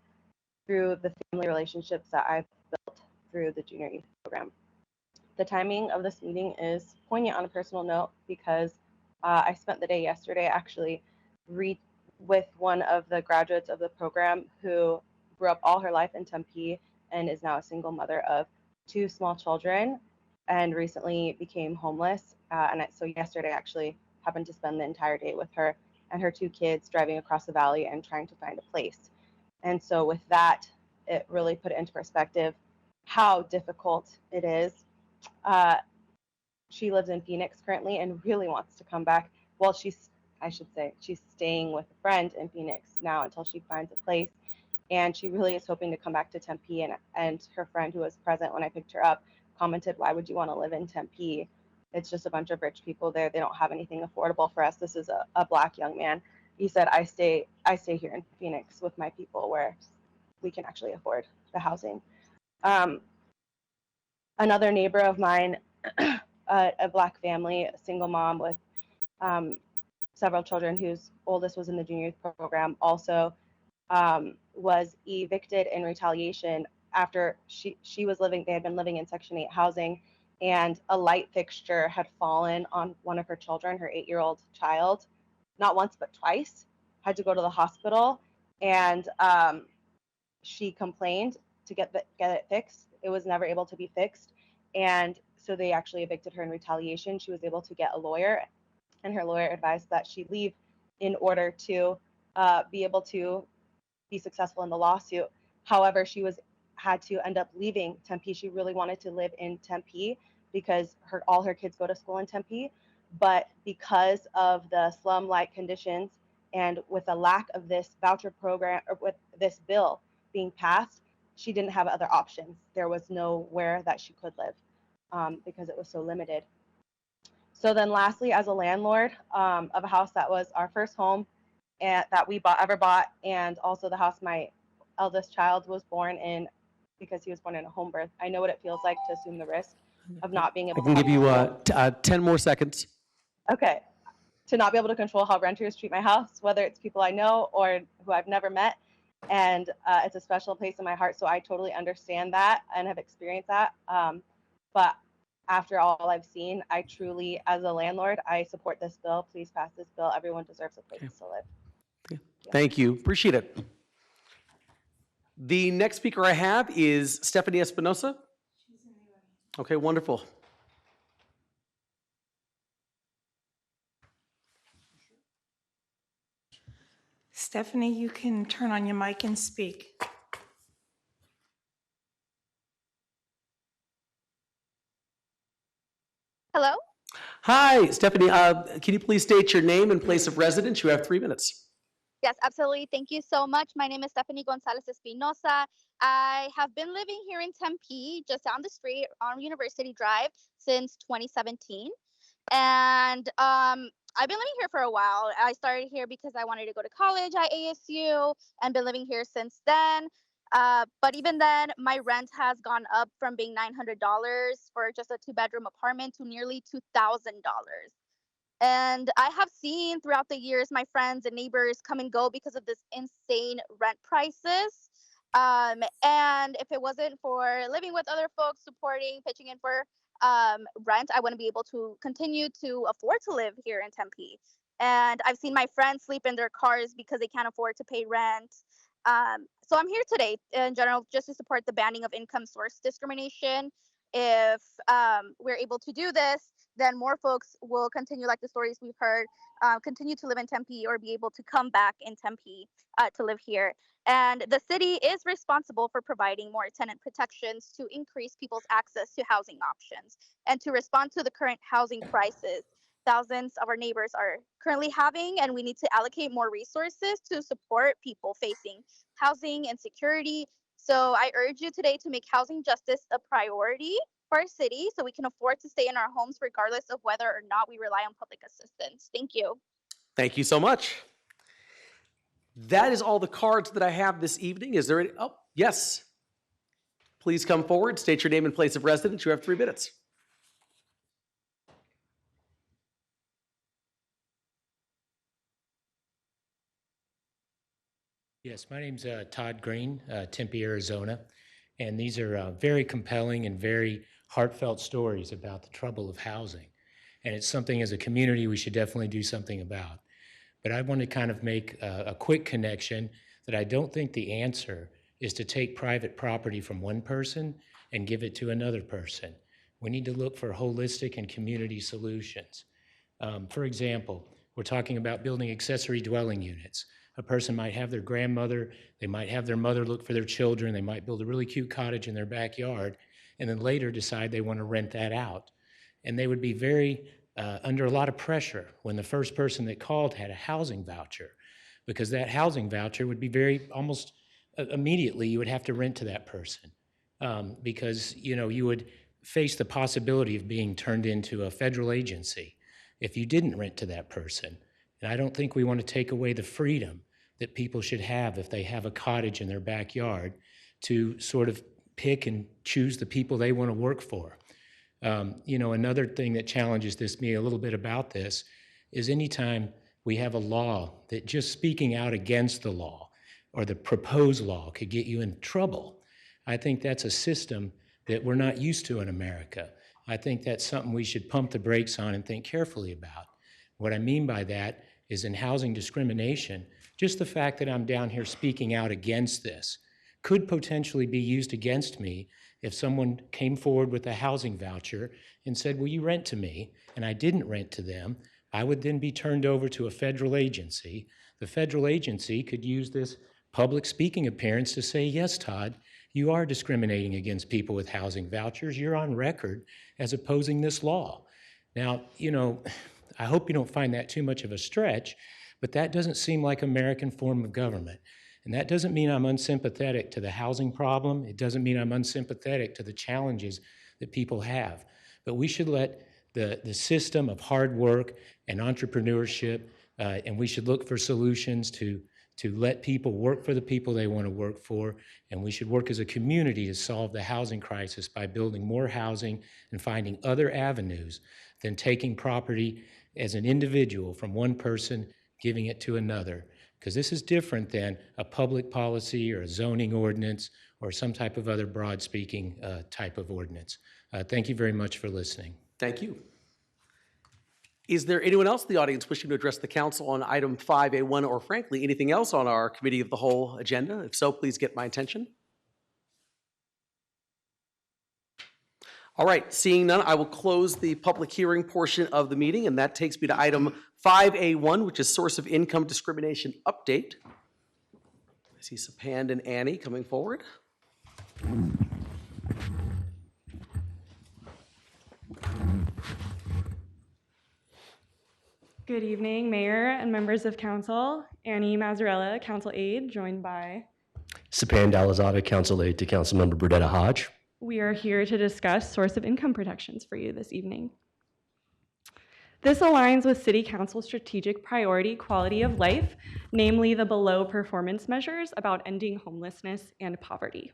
through the family relationships that I've built through the junior youth program. The timing of this meeting is poignant on a personal note because I spent the day yesterday actually with one of the graduates of the program who grew up all her life in Tempe and is now a single mother of 2 small children and recently became homeless. So yesterday I actually happened to spend the entire day with her and her 2 kids driving across the valley and trying to find a place. And so with that, it really put it into perspective how difficult it is. She lives in Phoenix currently and really wants to come back. Well, she's staying with a friend in Phoenix now until she finds a place. And she really is hoping to come back to Tempe. And her friend who was present when I picked her up commented, "Why would you want to live in Tempe? It's just a bunch of rich people there. They don't have anything affordable for us." This is a Black young man. He said, I stay here in Phoenix with my people where we can actually afford the housing. Another neighbor of mine, a Black family, a single mom with several children whose oldest was in the junior youth program, also was evicted in retaliation after she was living, they had been living in Section 8 housing, and a light fixture had fallen on one of her children, her 8-year-old child, not once but twice, had to go to the hospital, and she complained to get it fixed. It was never able to be fixed, and so they actually evicted her in retaliation. She was able to get a lawyer, and her lawyer advised that she leave in order to be able to be successful in the lawsuit. However, she had to end up leaving Tempe. She really wanted to live in Tempe because all her kids go to school in Tempe, but because of the slum-like conditions and with a lack of this voucher program or with this bill being passed, she didn't have other options. There was nowhere that she could live because it was so limited. So then lastly, as a landlord of a house that was our first home and that we ever bought, and also the house my eldest child was born in because he was born in a home birth, I know what it feels like to assume the risk of not being I able can to give you 10 more seconds. Okay. To not be able to control how renters treat my house, whether it's people I know or who I've never met. And it's a special place in my heart, so I totally understand that and have experienced that. But after all I've seen, I truly, as a landlord, I support this bill. Please pass this bill. Everyone deserves a place to live. Thank you. Appreciate it. The next speaker I have is Stephanie Espinosa. Okay, wonderful. Stephanie, you can turn on your mic and speak. Hello? Hi, Stephanie. Can you please state your name and place of residence? You have 3 minutes. Yes, absolutely. Thank you so much. My name is Stephanie Gonzalez Espinosa. I have been living here in Tempe, just down the street on University Drive, since 2017. And I've been living here for a while. I started here because I wanted to go to college at ASU and been living here since then. But even then, my rent has gone up from being $900 for just a 2-bedroom apartment to nearly $2,000. And I have seen throughout the years my friends and neighbors come and go because of this insane rent prices. And if it wasn't for living with other folks, supporting, pitching in for rent, I wouldn't be able to continue to afford to live here in Tempe. And I've seen my friends sleep in their cars because they can't afford to pay rent. So I'm here today in general just to support the banning of income source discrimination. If we're able to do this, then more folks will continue, like the stories we've heard, continue to live in Tempe or be able to come back in Tempe to live here. And the city is responsible for providing more tenant protections to increase people's access to housing options and to respond to the current housing crisis thousands of our neighbors are currently having, and we need to allocate more resources to support people facing housing insecurity. So I urge you today to make housing justice a priority for our city so we can afford to stay in our homes regardless of whether or not we rely on public assistance. Thank you. Thank you so much. That is all the cards that I have this evening. Is there any? Oh, yes. Please come forward, state your name and place of residence. You have 3 minutes. Yes, my name's Todd Green, Tempe, Arizona, and these are very compelling and very heartfelt stories about the trouble of housing. And it's something as a community we should definitely do something about. But I want to kind of make a quick connection that I don't think the answer is to take private property from one person and give it to another person. We need to look for holistic and community solutions. For example, we're talking about building accessory dwelling units. A person might have their grandmother, they might have their mother look for their children, they might build a really cute cottage in their backyard, and then later decide they want to rent that out. And they would be very under a lot of pressure when the first person that called had a housing voucher, because that housing voucher would be very almost immediately you would have to rent to that person, because you would face the possibility of being turned into a federal agency if you didn't rent to that person. And I don't think we want to take away the freedom that people should have if they have a cottage in their backyard to sort of pick and choose the people they want to work for. Another thing that challenges me a little bit about this is anytime we have a law that just speaking out against the law or the proposed law could get you in trouble. I think that's a system that we're not used to in America. I think that's something we should pump the brakes on and think carefully about. What I mean by that is in housing discrimination, just the fact that I'm down here speaking out against this could potentially be used against me if someone came forward with a housing voucher and said, will you rent to me? And I didn't rent to them. I would then be turned over to a federal agency. The federal agency could use this public speaking appearance to say, yes, Todd, you are discriminating against people with housing vouchers. You're on record as opposing this law. Now, I hope you don't find that too much of a stretch, but that doesn't seem like American form of government. And that doesn't mean I'm unsympathetic to the housing problem. It doesn't mean I'm unsympathetic to the challenges that people have. But we should let the system of hard work and entrepreneurship, and we should look for solutions to let people work for the people they want to work for. And we should work as a community to solve the housing crisis by building more housing and finding other avenues than taking property as an individual from one person, giving it to another. Because this is different than a public policy or a zoning ordinance or some type of other broad speaking type of ordinance. Thank you very much for listening. Thank you. Is there anyone else in the audience wishing to address the council on item 5A1 or frankly anything else on our committee of the whole agenda? If so, please get my attention. All right, seeing none, I will close the public hearing portion of the meeting, and that takes me to item 5A1, which is source of income discrimination update. I see Sapand and Annie coming forward. Good evening, Mayor and members of Council. Annie Mazzarella, Council Aide, joined by. Sapan Dalazada, Council Aide to Councilmember Burdetta Hodge. We are here to discuss source of income protections for you this evening. This aligns with City Council's strategic priority quality of life, namely the below performance measures about ending homelessness and poverty.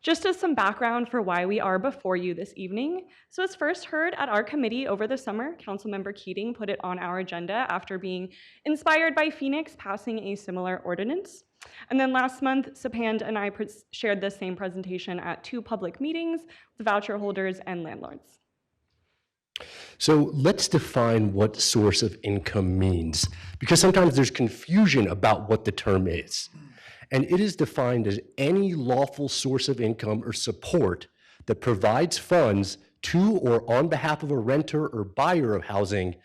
Just as some background for why we are before you this evening, so as first heard at our committee over the summer, Councilmember Keating put it on our agenda after being inspired by Phoenix passing a similar ordinance. And then last month, Sapand and I shared the same presentation at 2 public meetings with voucher holders and landlords. So let's define what source of income means, because sometimes there's confusion about what the term is. And it is defined as any lawful source of income or support that provides funds to or on behalf of a renter or buyer of housing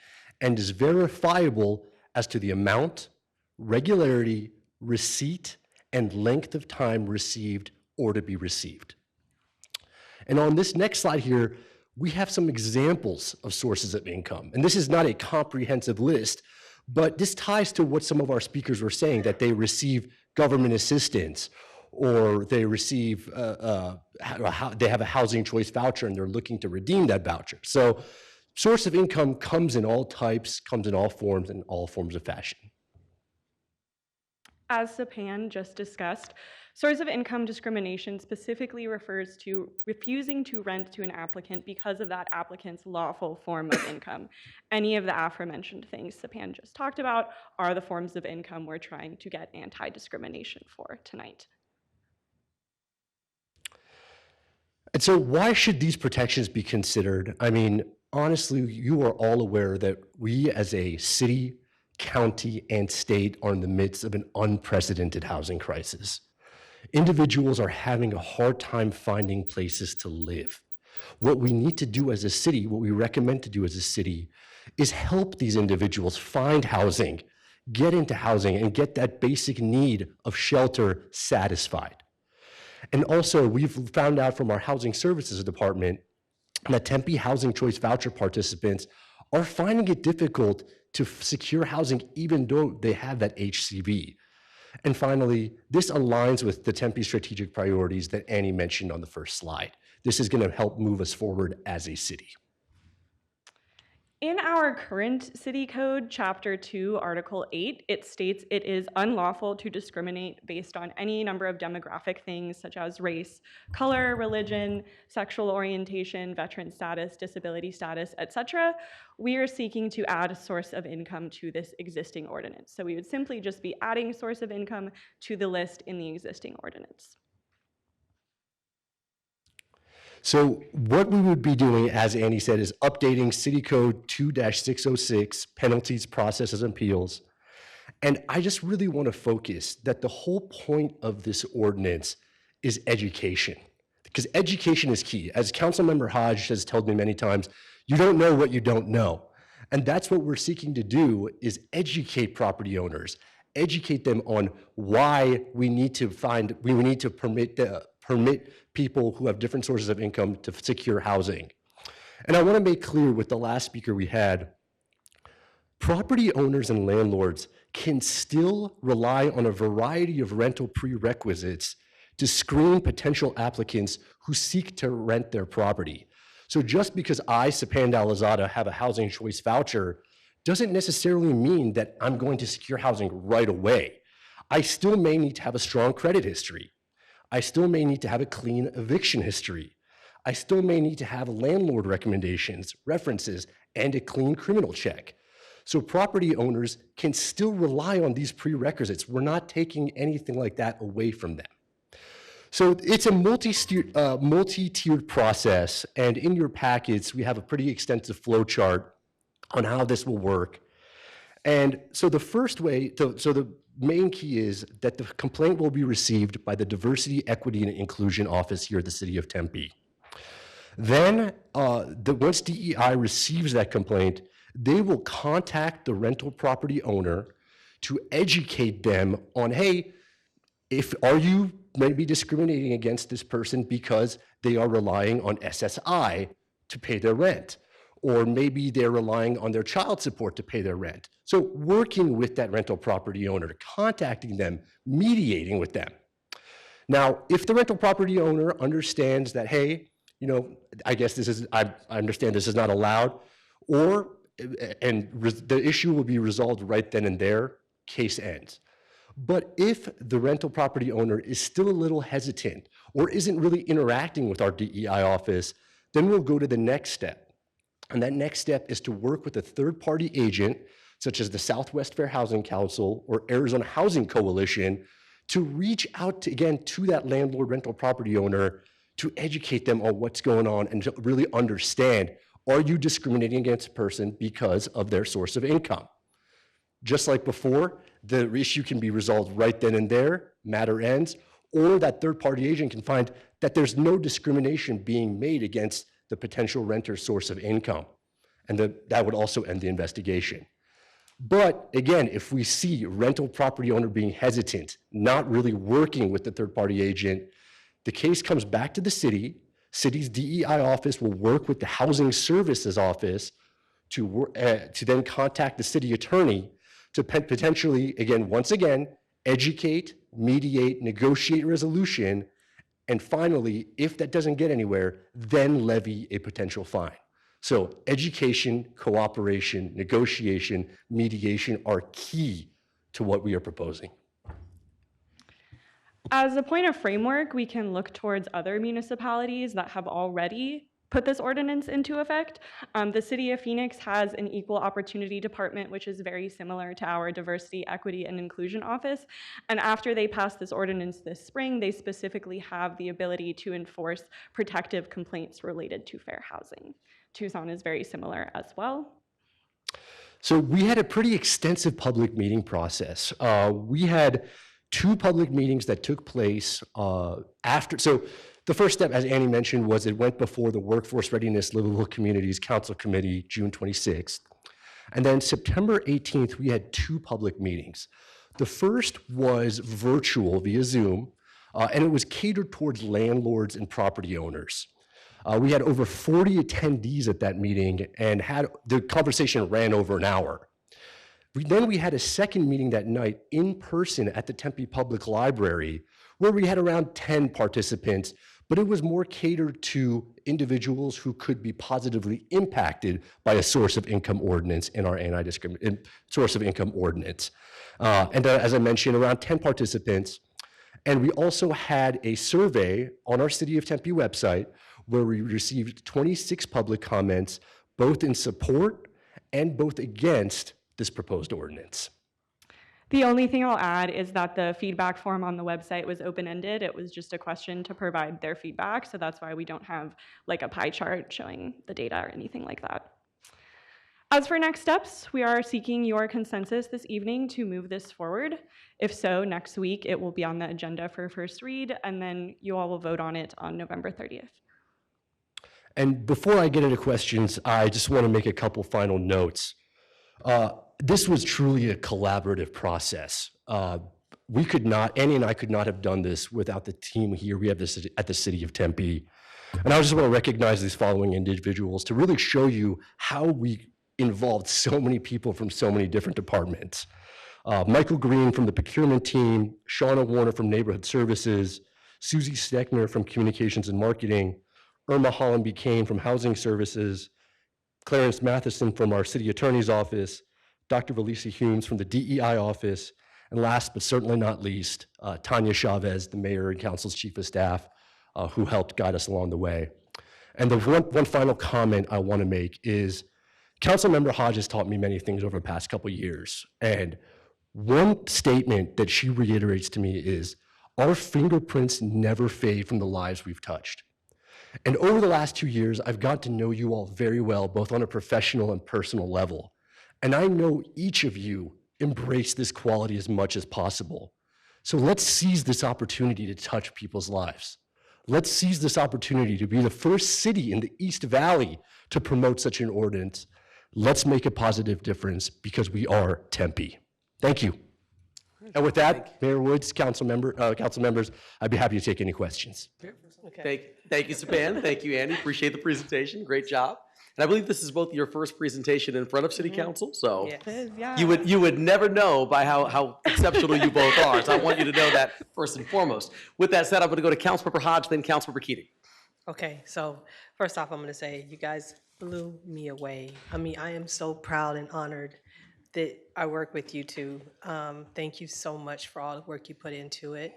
and is verifiable as to the amount, regularity, receipt, and length of time received or to be received. And on this next slide here, we have some examples of sources of income. And this is not a comprehensive list, but this ties to what some of our speakers were saying, that they receive government assistance, or they receive, they have a housing choice voucher and they're looking to redeem that voucher. So source of income comes in all types, comes in all forms, and all forms of fashion. As Sapan just discussed, source of income discrimination specifically refers to refusing to rent to an applicant because of that applicant's lawful form of income. Any of the aforementioned things Sapan just talked about are the forms of income we're trying to get anti-discrimination for tonight. And so why should these protections be considered? I mean, honestly, you are all aware that we as a city, county, and state are in the midst of an unprecedented housing crisis. Individuals are having a hard time finding places to live. What we need to do as a city, what we recommend to do as a city, is help these individuals find housing, get into housing, and get that basic need of shelter satisfied. And also, we've found out from our Housing Services Department that Tempe Housing Choice Voucher participants are finding it difficult to secure housing even though they have that HCV. And finally, this aligns with the Tempe strategic priorities that Annie mentioned on the first slide. This is going to help move us forward as a city. In our current city code, chapter 2, article 8, it states it is unlawful to discriminate based on any number of demographic things such as race, color, religion, sexual orientation, veteran status, disability status, etc. We are seeking to add a source of income to this existing ordinance. So we would simply just be adding source of income to the list in the existing ordinance. So what we would be doing, as Annie said, is updating City Code 2-606, penalties, processes, and appeals. And I just really want to focus that the whole point of this ordinance is education, because education is key. As Councilmember Hodge has told me many times, you don't know what you don't know. And that's what we're seeking to do, is educate property owners, educate them on why we need to permit people who have different sources of income to secure housing. And I want to make clear with the last speaker we had, property owners and landlords can still rely on a variety of rental prerequisites to screen potential applicants who seek to rent their property. So just because I, Sapan Dalazada, have a housing choice voucher doesn't necessarily mean that I'm going to secure housing right away. I still may need to have a strong credit history. I still may need to have a clean eviction history. I still may need to have landlord recommendations, references, and a clean criminal check. So property owners can still rely on these prerequisites. We're not taking anything like that away from them. So it's a multi-tiered process, and in your packets, we have a pretty extensive flow chart on how this will work. And so the first way, so the main key is that the complaint will be received by the Diversity, Equity, and Inclusion Office here at the City of Tempe. Then, once DEI receives that complaint, they will contact the rental property owner to educate them on, hey, are you maybe discriminating against this person because they are relying on SSI to pay their rent? or maybe they're relying on their child support to pay their rent. So working with that rental property owner, contacting them, mediating with them. Now, if the rental property owner understands that, hey, I guess I understand this is not allowed, the issue will be resolved right then and there, case ends. But if the rental property owner is still a little hesitant or isn't really interacting with our DEI office, then we'll go to the next step. And that next step is to work with a third-party agent, such as the Southwest Fair Housing Council or Arizona Housing Coalition, to reach out to that landlord rental property owner to educate them on what's going on and to really understand, are you discriminating against a person because of their source of income? Just like before, the issue can be resolved right then and there, matter ends, or that third-party agent can find that there's no discrimination being made against the potential renter's source of income. And that would also end the investigation. But again, if we see rental property owner being hesitant, not really working with the third-party agent, the case comes back to the city. City's DEI office will work with the Housing Services Office to then contact the city attorney to potentially, once again, educate, mediate, negotiate resolution, and finally, if that doesn't get anywhere, then levy a potential fine. So education, cooperation, negotiation, mediation are key to what we are proposing. As a point of framework, we can look towards other municipalities that have already put this ordinance into effect. The City of Phoenix has an equal opportunity department, which is very similar to our diversity, equity, and inclusion office. And after they passed this ordinance this spring, they specifically have the ability to enforce protective complaints related to fair housing. Tucson is very similar as well. So we had a pretty extensive public meeting process. We had 2 public meetings that took place after. So the first step, as Annie mentioned, was it went before the Workforce Readiness Livable Communities Council Committee, June 26th. And then September 18th, we had 2 public meetings. The first was virtual via Zoom, and it was catered towards landlords and property owners. We had over 40 attendees at that meeting, and the conversation ran over an hour. Then we had a second meeting that night in person at the Tempe Public Library, where we had around 10 participants, but it was more catered to individuals who could be positively impacted by a source of income ordinance in our source of income ordinance. As I mentioned, around 10 participants. And we also had a survey on our City of Tempe website where we received 26 public comments, both in support and both against this proposed ordinance. The only thing I'll add is that the feedback form on the website was open-ended. It was just a question to provide their feedback, so that's why we don't have like a pie chart showing the data or anything like that. As for next steps, we are seeking your consensus this evening to move this forward. If so, next week it will be on the agenda for first read, and then you all will vote on it on November 30th. And before I get into questions, I just want to make a couple final notes. This was truly a collaborative process. We could not, Annie and I could not have done this without the team here we have this at the City of Tempe. And I just want to recognize these following individuals to really show you how we involved so many people from so many different departments. Michael Green from the procurement team, Shauna Warner from Neighborhood Services, Susie Steckner from Communications and Marketing, Irma Hollenby-Kane from Housing Services, Clarence Matheson from our City Attorney's Office, Dr. Valisa Humes from the DEI Office, and last but certainly not least, Tanya Chavez, the Mayor and Council's Chief of Staff, who helped guide us along the way. And the one final comment I want to make is Councilmember Hodge has taught me many things over the past couple of years. And one statement that she reiterates to me is, our fingerprints never fade from the lives we've touched. And over the last 2 years, I've got to know you all very well, both on a professional and personal level. And I know each of you embrace this quality as much as possible. So let's seize this opportunity to touch people's lives. Let's seize this opportunity to be the first city in the East Valley to promote such an ordinance. Let's make a positive difference because we are Tempe. Thank you. And with that, Mayor Woods, council members, I'd be happy to take any questions. Thank you, Sapan. Thank you, Andy. Appreciate the presentation. Great job. And I believe this is both your first presentation in front of City Council, so you would never know by how exceptional you both are. So I want you to know that first and foremost. With that said, I'm going to go to Councilmember Hodge, then Councilmember Keating. Okay, so first off, I'm going to say you guys blew me away. I mean, I am so proud and honored that I work with you two. Thank you so much for all the work you put into it.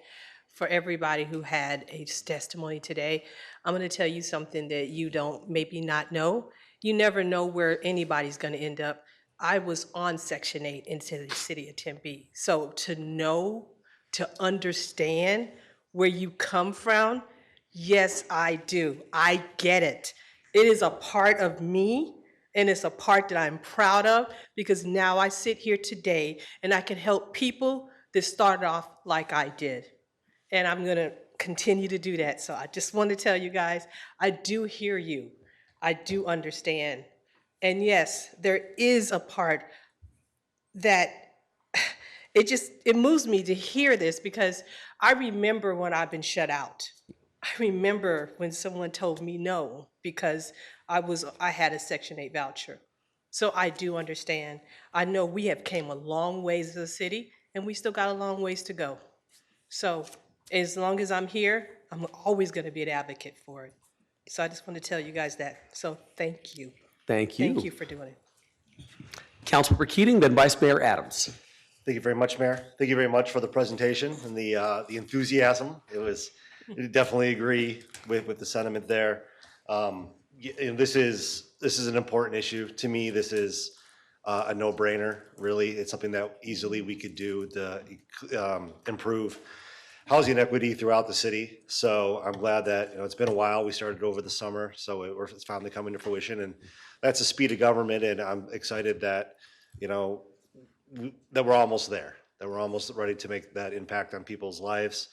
For everybody who had a testimony today, I'm going to tell you something that you don't maybe not know. You never know where anybody's going to end up. I was on Section 8 into the city of Tempe. So to know, to understand where you come from, yes, I do. I get it. It is a part of me, and it's a part that I'm proud of, because now I sit here today and I can help people that started off like I did. And I'm going to continue to do that. So I just want to tell you guys, I do hear you. I do understand. And yes, there is a part that it moves me to hear this, because I remember when I've been shut out. I remember when someone told me no because I had a Section 8 voucher. So I do understand. I know we have came a long ways as a city, and we still got a long ways to go. So as long as I'm here, I'm always going to be an advocate for it. So I just want to tell you guys that. So thank you. Thank you. Thank you for doing it. Councilmember Keating, then Vice Mayor Adams. Thank you very much, Mayor. Thank you very much for the presentation and the enthusiasm. I definitely agree with the sentiment there. And this is an important issue. To me, this is a no-brainer, really. It's something that easily we could do to improve housing equity throughout the city. So I'm glad that, it's been a while. We started over the summer, so it's finally coming to fruition. And that's the speed of government, and I'm excited that, that we're almost there, that we're almost ready to make that impact on people's lives.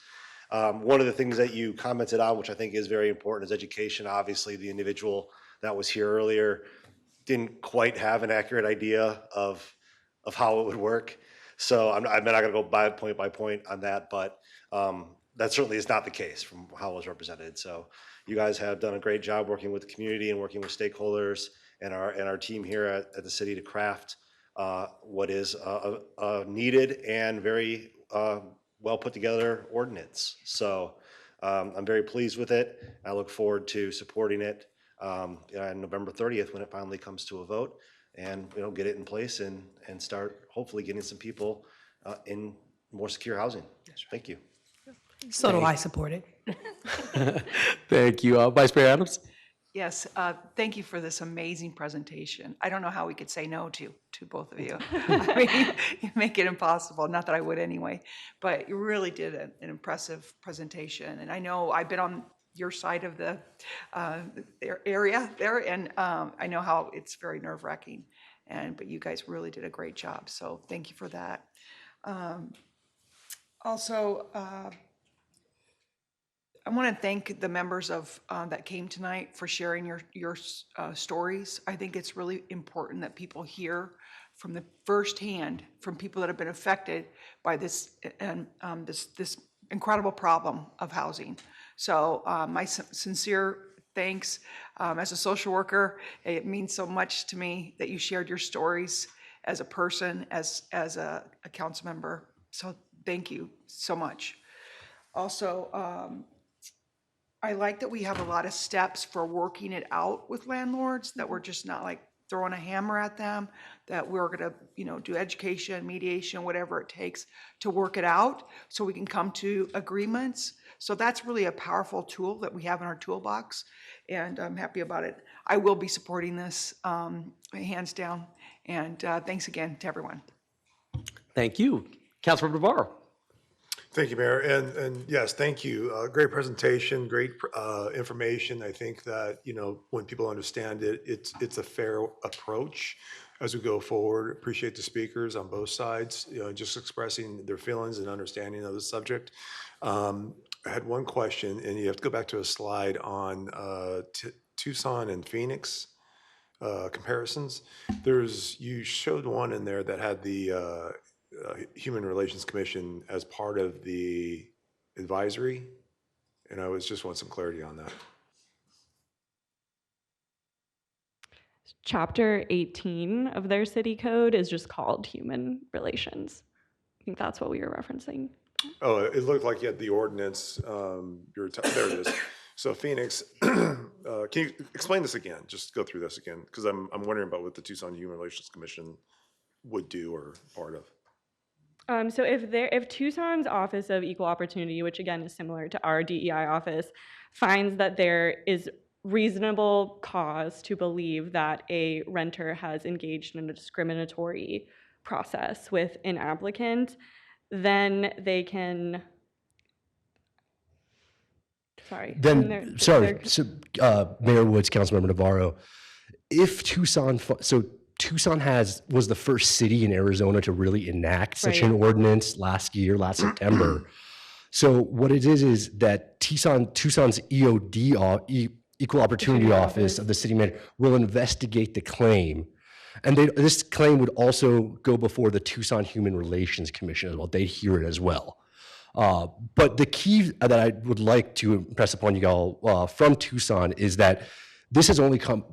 One of the things that you commented on, which I think is very important, is education. Obviously, the individual that was here earlier didn't quite have an accurate idea of how it would work. So I'm not going to go by point on that, but that certainly is not the case from how it was represented. So you guys have done a great job working with the community and working with stakeholders and our team here at the city to craft what is a needed and very well put together ordinance. So I'm very pleased with it. I look forward to supporting it on November 30th when it finally comes to a vote, and get it in place and start hopefully getting some people in more secure housing. Thank you. So do I support it. Thank you. Vice Mayor Adams? Yes, thank you for this amazing presentation. I don't know how we could say no to both of you. I mean, you make it impossible, not that I would anyway, but you really did an impressive presentation. And I know I've been on your side of the area there, and I know how it's very nerve-wracking, but you guys really did a great job, so thank you for that. Also, I want to thank the members of that came tonight for sharing your stories. I think it's really important that people hear from the firsthand from people that have been affected by this and this incredible problem of housing. So my sincere thanks. As a social worker, it means so much to me that you shared your stories as a person, as a council member. So thank you so much. Also, I like that we have a lot of steps for working it out with landlords, that we're just not like throwing a hammer at them, that we're gonna, do education, mediation, whatever it takes to work it out so we can come to agreements. So that's really a powerful tool that we have in our toolbox, and I'm happy about it. I will be supporting this hands down, and thanks again to everyone. Thank you. Councilmember Navarro. Thank you, Mayor. And yes, thank you. Great presentation, great information. I think that, when people understand it, it's a fair approach as we go forward. Appreciate the speakers on both sides, just expressing their feelings and understanding of the subject. I had one question, and you have to go back to a slide on Tucson and Phoenix comparisons. You showed one in there that had the Human Relations Commission as part of the advisory? And I just want some clarity on that. Chapter 18 of their city code is just called Human Relations. I think that's what we were referencing. Oh, it looked like you had the ordinance, there it is. So Phoenix, can you explain this again? Just go through this again, because I'm wondering about what the Tucson Human Relations Commission would do or part of. So if Tucson's Office of Equal Opportunity, which again is similar to our DEI office, finds that there is reasonable cause to believe that a renter has engaged in a discriminatory process with an applicant, then they can. Sorry. Then, so Mayor Woods, Councilmember Navarro, if Tucson, Tucson was the first city in Arizona to really enact such an ordinance last September. So what it is that Tucson's EOD, Equal Opportunity Office of the city manager, will investigate the claim. And this claim would also go before the Tucson Human Relations Commission as well. They'd hear it as well. But the key that I would like to impress upon you all from Tucson is that this has only gone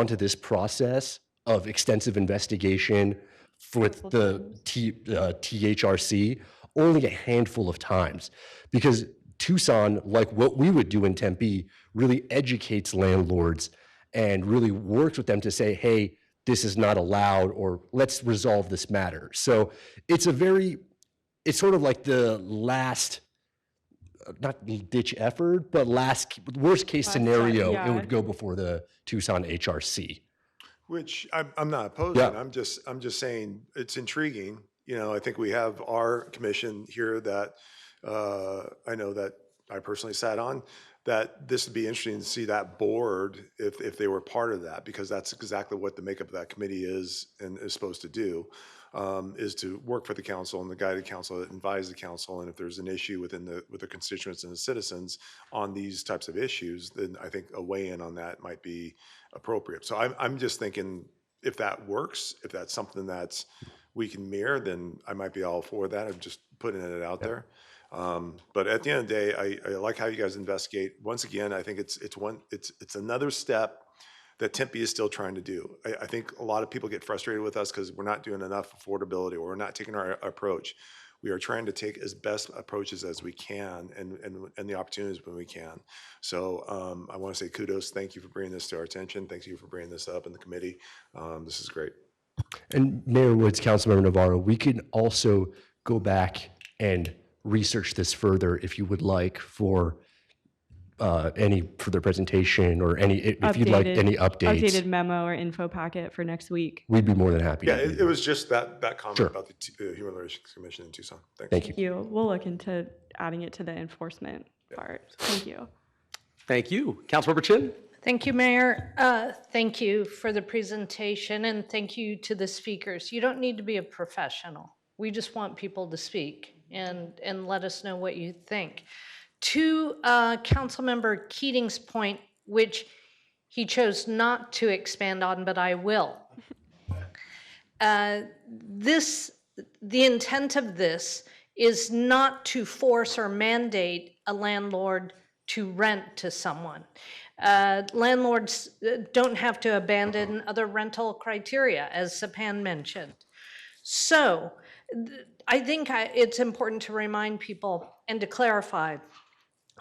to this process of extensive investigation with the THRC only a handful of times, because Tucson, like what we would do in Tempe, really educates landlords and really works with them to say, hey, this is not allowed, or let's resolve this matter. So it's sort of like the last, not ditch effort, but worst case scenario, it would go before the Tucson HRC. Which I'm not opposing. Yeah. I'm just saying it's intriguing. You know, I think we have our commission here that I know that I personally sat on, that this would be interesting to see that board if they were part of that, because that's exactly what the makeup of that committee is and is supposed to do, is to work for the council and the guided council, advise the council, and if there's an issue with the constituents and the citizens on these types of issues, then I think a weigh-in on that might be appropriate. So I'm just thinking, if that works, if that's something that's we can mirror, then I might be all for that. I'm just putting it out there. But at the end of the day, I like how you guys investigate. Once again, I think it's another step that Tempe is still trying to do. I think a lot of people get frustrated with us because we're not doing enough affordability, or we're not taking our approach. We are trying to take as best approaches as we can and the opportunities when we can. So I want to say kudos. Thank you for bringing this to our attention. Thank you for bringing this up in the committee. This is great. And Mayor Woods, Councilmember Navarro, we can also go back and research this further if you would like for any further presentation or if you'd like any updates. Updated memo or info packet for next week. We'd be more than happy. Yeah, it was just that comment Sure. about the Human Relations Commission in Tucson. Thanks. Thank you. We'll look into adding it to the enforcement part. Thank you. Thank you. Councilmember Chin? Thank you, Mayor. Thank you for the presentation, and thank you to the speakers. You don't need to be a professional. We just want people to speak and let us know what you think. To Councilmember Keating's point, which he chose not to expand on, but I will. The intent of this is not to force or mandate a landlord to rent to someone. Landlords don't have to abandon other rental criteria, as Sapan mentioned. So I think it's important to remind people and to clarify,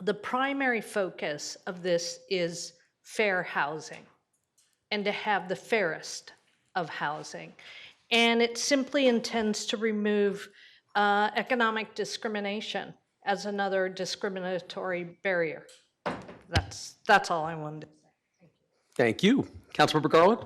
the primary focus of this is fair housing and to have the fairest of housing. And it simply intends to remove economic discrimination as another discriminatory barrier. That's all I wanted to say. Thank you. Councilmember Garland?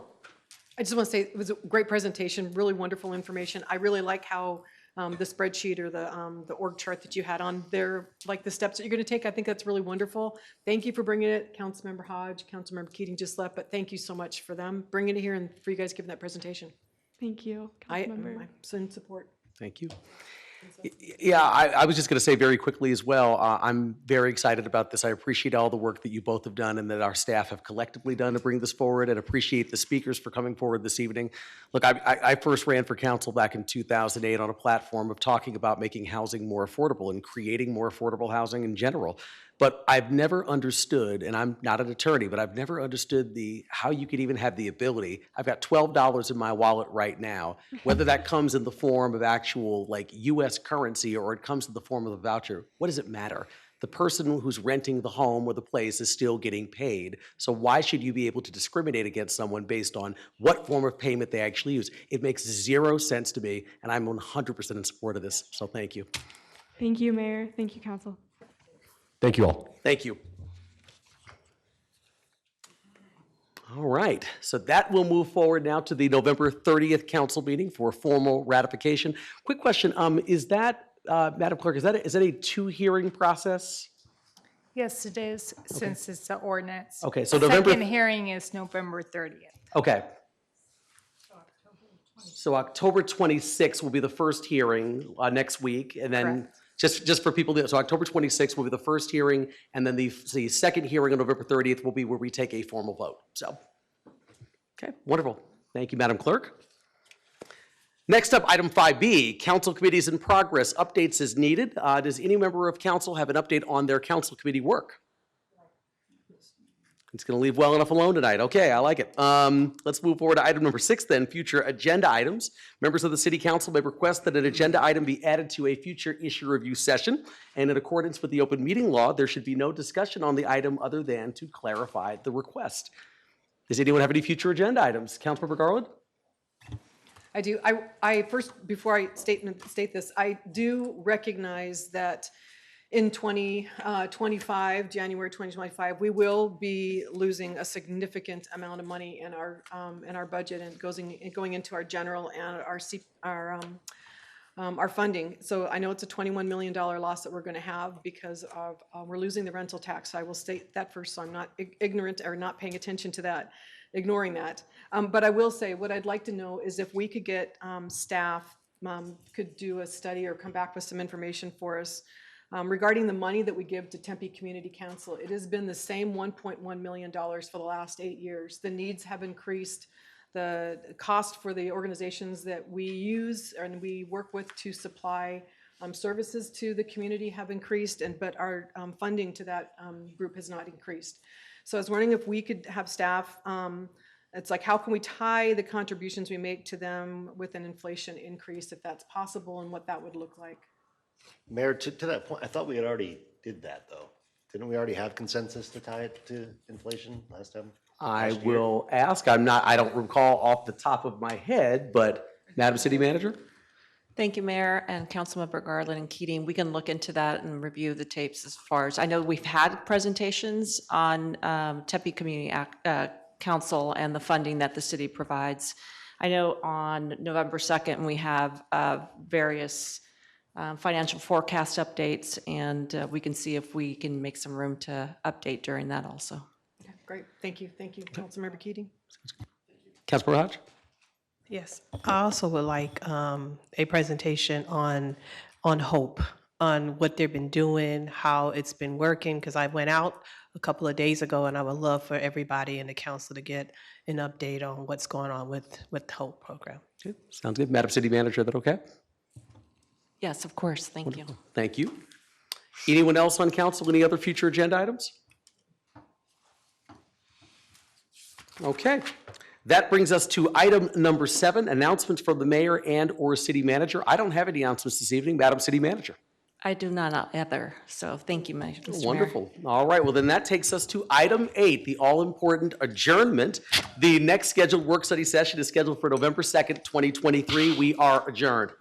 I just want to say it was a great presentation, really wonderful information. I really like how the spreadsheet or the org chart that you had on there, like the steps that you're going to take. I think that's really wonderful. Thank you for bringing it. Councilmember Hodge, Councilmember Keating just left, but thank you so much for them bringing it here and for you guys giving that presentation. Thank you, Councilmember. I'm in support. Thank you. Yeah, I was just going to say very quickly as well, I'm very excited about this. I appreciate all the work that you both have done and that our staff have collectively done to bring this forward, and appreciate the speakers for coming forward this evening. Look, I first ran for council back in 2008 on a platform of talking about making housing more affordable and creating more affordable housing in general. But I've never understood, and I'm not an attorney, but I've never understood how you could even have the ability. I've got $12 in my wallet right now, whether that comes in the form of actual like US currency or it comes in the form of a voucher. What does it matter? The person who's renting the home or the place is still getting paid. So why should you be able to discriminate against someone based on what form of payment they actually use? It makes zero sense to me, and I'm 100% in support of this. So thank you. Thank you, Mayor. Thank you, Council. Thank you all. Thank you. All right, so that will move forward now to the November 30th council meeting for formal ratification. Quick question, is that, Madam Clerk, is that a two-hearing process? Yes, it is, since it's the ordinance. Okay, so November. Second hearing is November 30th. Okay. So October 26th will be the first hearing next week, and then Correct. just for people, so October 26th will be the first hearing, and then the second hearing on November 30th will be where we take a formal vote. So, okay, wonderful. Thank you, Madam Clerk. Next up, item 5B, council committees in progress, updates as needed. Does any member of council have an update on their council committee work? It's going to leave well enough alone tonight. Okay, I like it. Let's move forward to item number 6 then, future agenda items. Members of the City Council may request that an agenda item be added to a future issue review session. And in accordance with the open meeting law, there should be no discussion on the item other than to clarify the request. Does anyone have any future agenda items? Councilmember Garland? I do. I first, before I state this, I do recognize that in 2025, January 2025, we will be losing a significant amount of money in our budget and going into our general and our funding. So I know it's a $21 million loss that we're going to have because of we're losing the rental tax. I will state that first, so I'm not ignorant or not paying attention to that, ignoring that. But I will say what I'd like to know is if we could get staff could do a study or come back with some information for us regarding the money that we give to Tempe Community Council. It has been the same $1.1 million for the last 8 years. The needs have increased. The cost for the organizations that we use and we work with to supply services to the community have increased, but our funding to that group has not increased. So I was wondering if we could have staff, it's like how can we tie the contributions we make to them with an inflation increase if that's possible and what that would look like. Mayor, to that point, I thought we had already did that though. Didn't we already have consensus to tie it to inflation last time? I will ask. I don't recall off the top of my head, but Madam City Manager? Thank you, Mayor and Councilmember Garland and Keating. We can look into that and review the tapes as far as, I know we've had presentations on Tempe Community Council and the funding that the city provides. I know on November 2nd, we have various financial forecast updates, and we can see if we can make some room to update during that also. Okay, great, thank you, Councilmember Keating. Councilmember Hodge? Yes, I also would like a presentation on HOPE, on what they've been doing, how it's been working, because I went out a couple of days ago, and I would love for everybody in the council to get an update on what's going on with the HOPE program. Okay, sounds good. Madam City Manager, is that okay? Yes, of course, thank you. Thank you. Anyone else on council, any other future agenda items? Okay, that brings us to item number 7, announcements from the mayor and or city manager. I don't have any announcements this evening. Madam City Manager. I do not either, so thank you, Mr. Mayor. Wonderful. All right, well then that takes us to item 8, the all-important adjournment. The next scheduled work study session is scheduled for November 2nd, 2023. We are adjourned.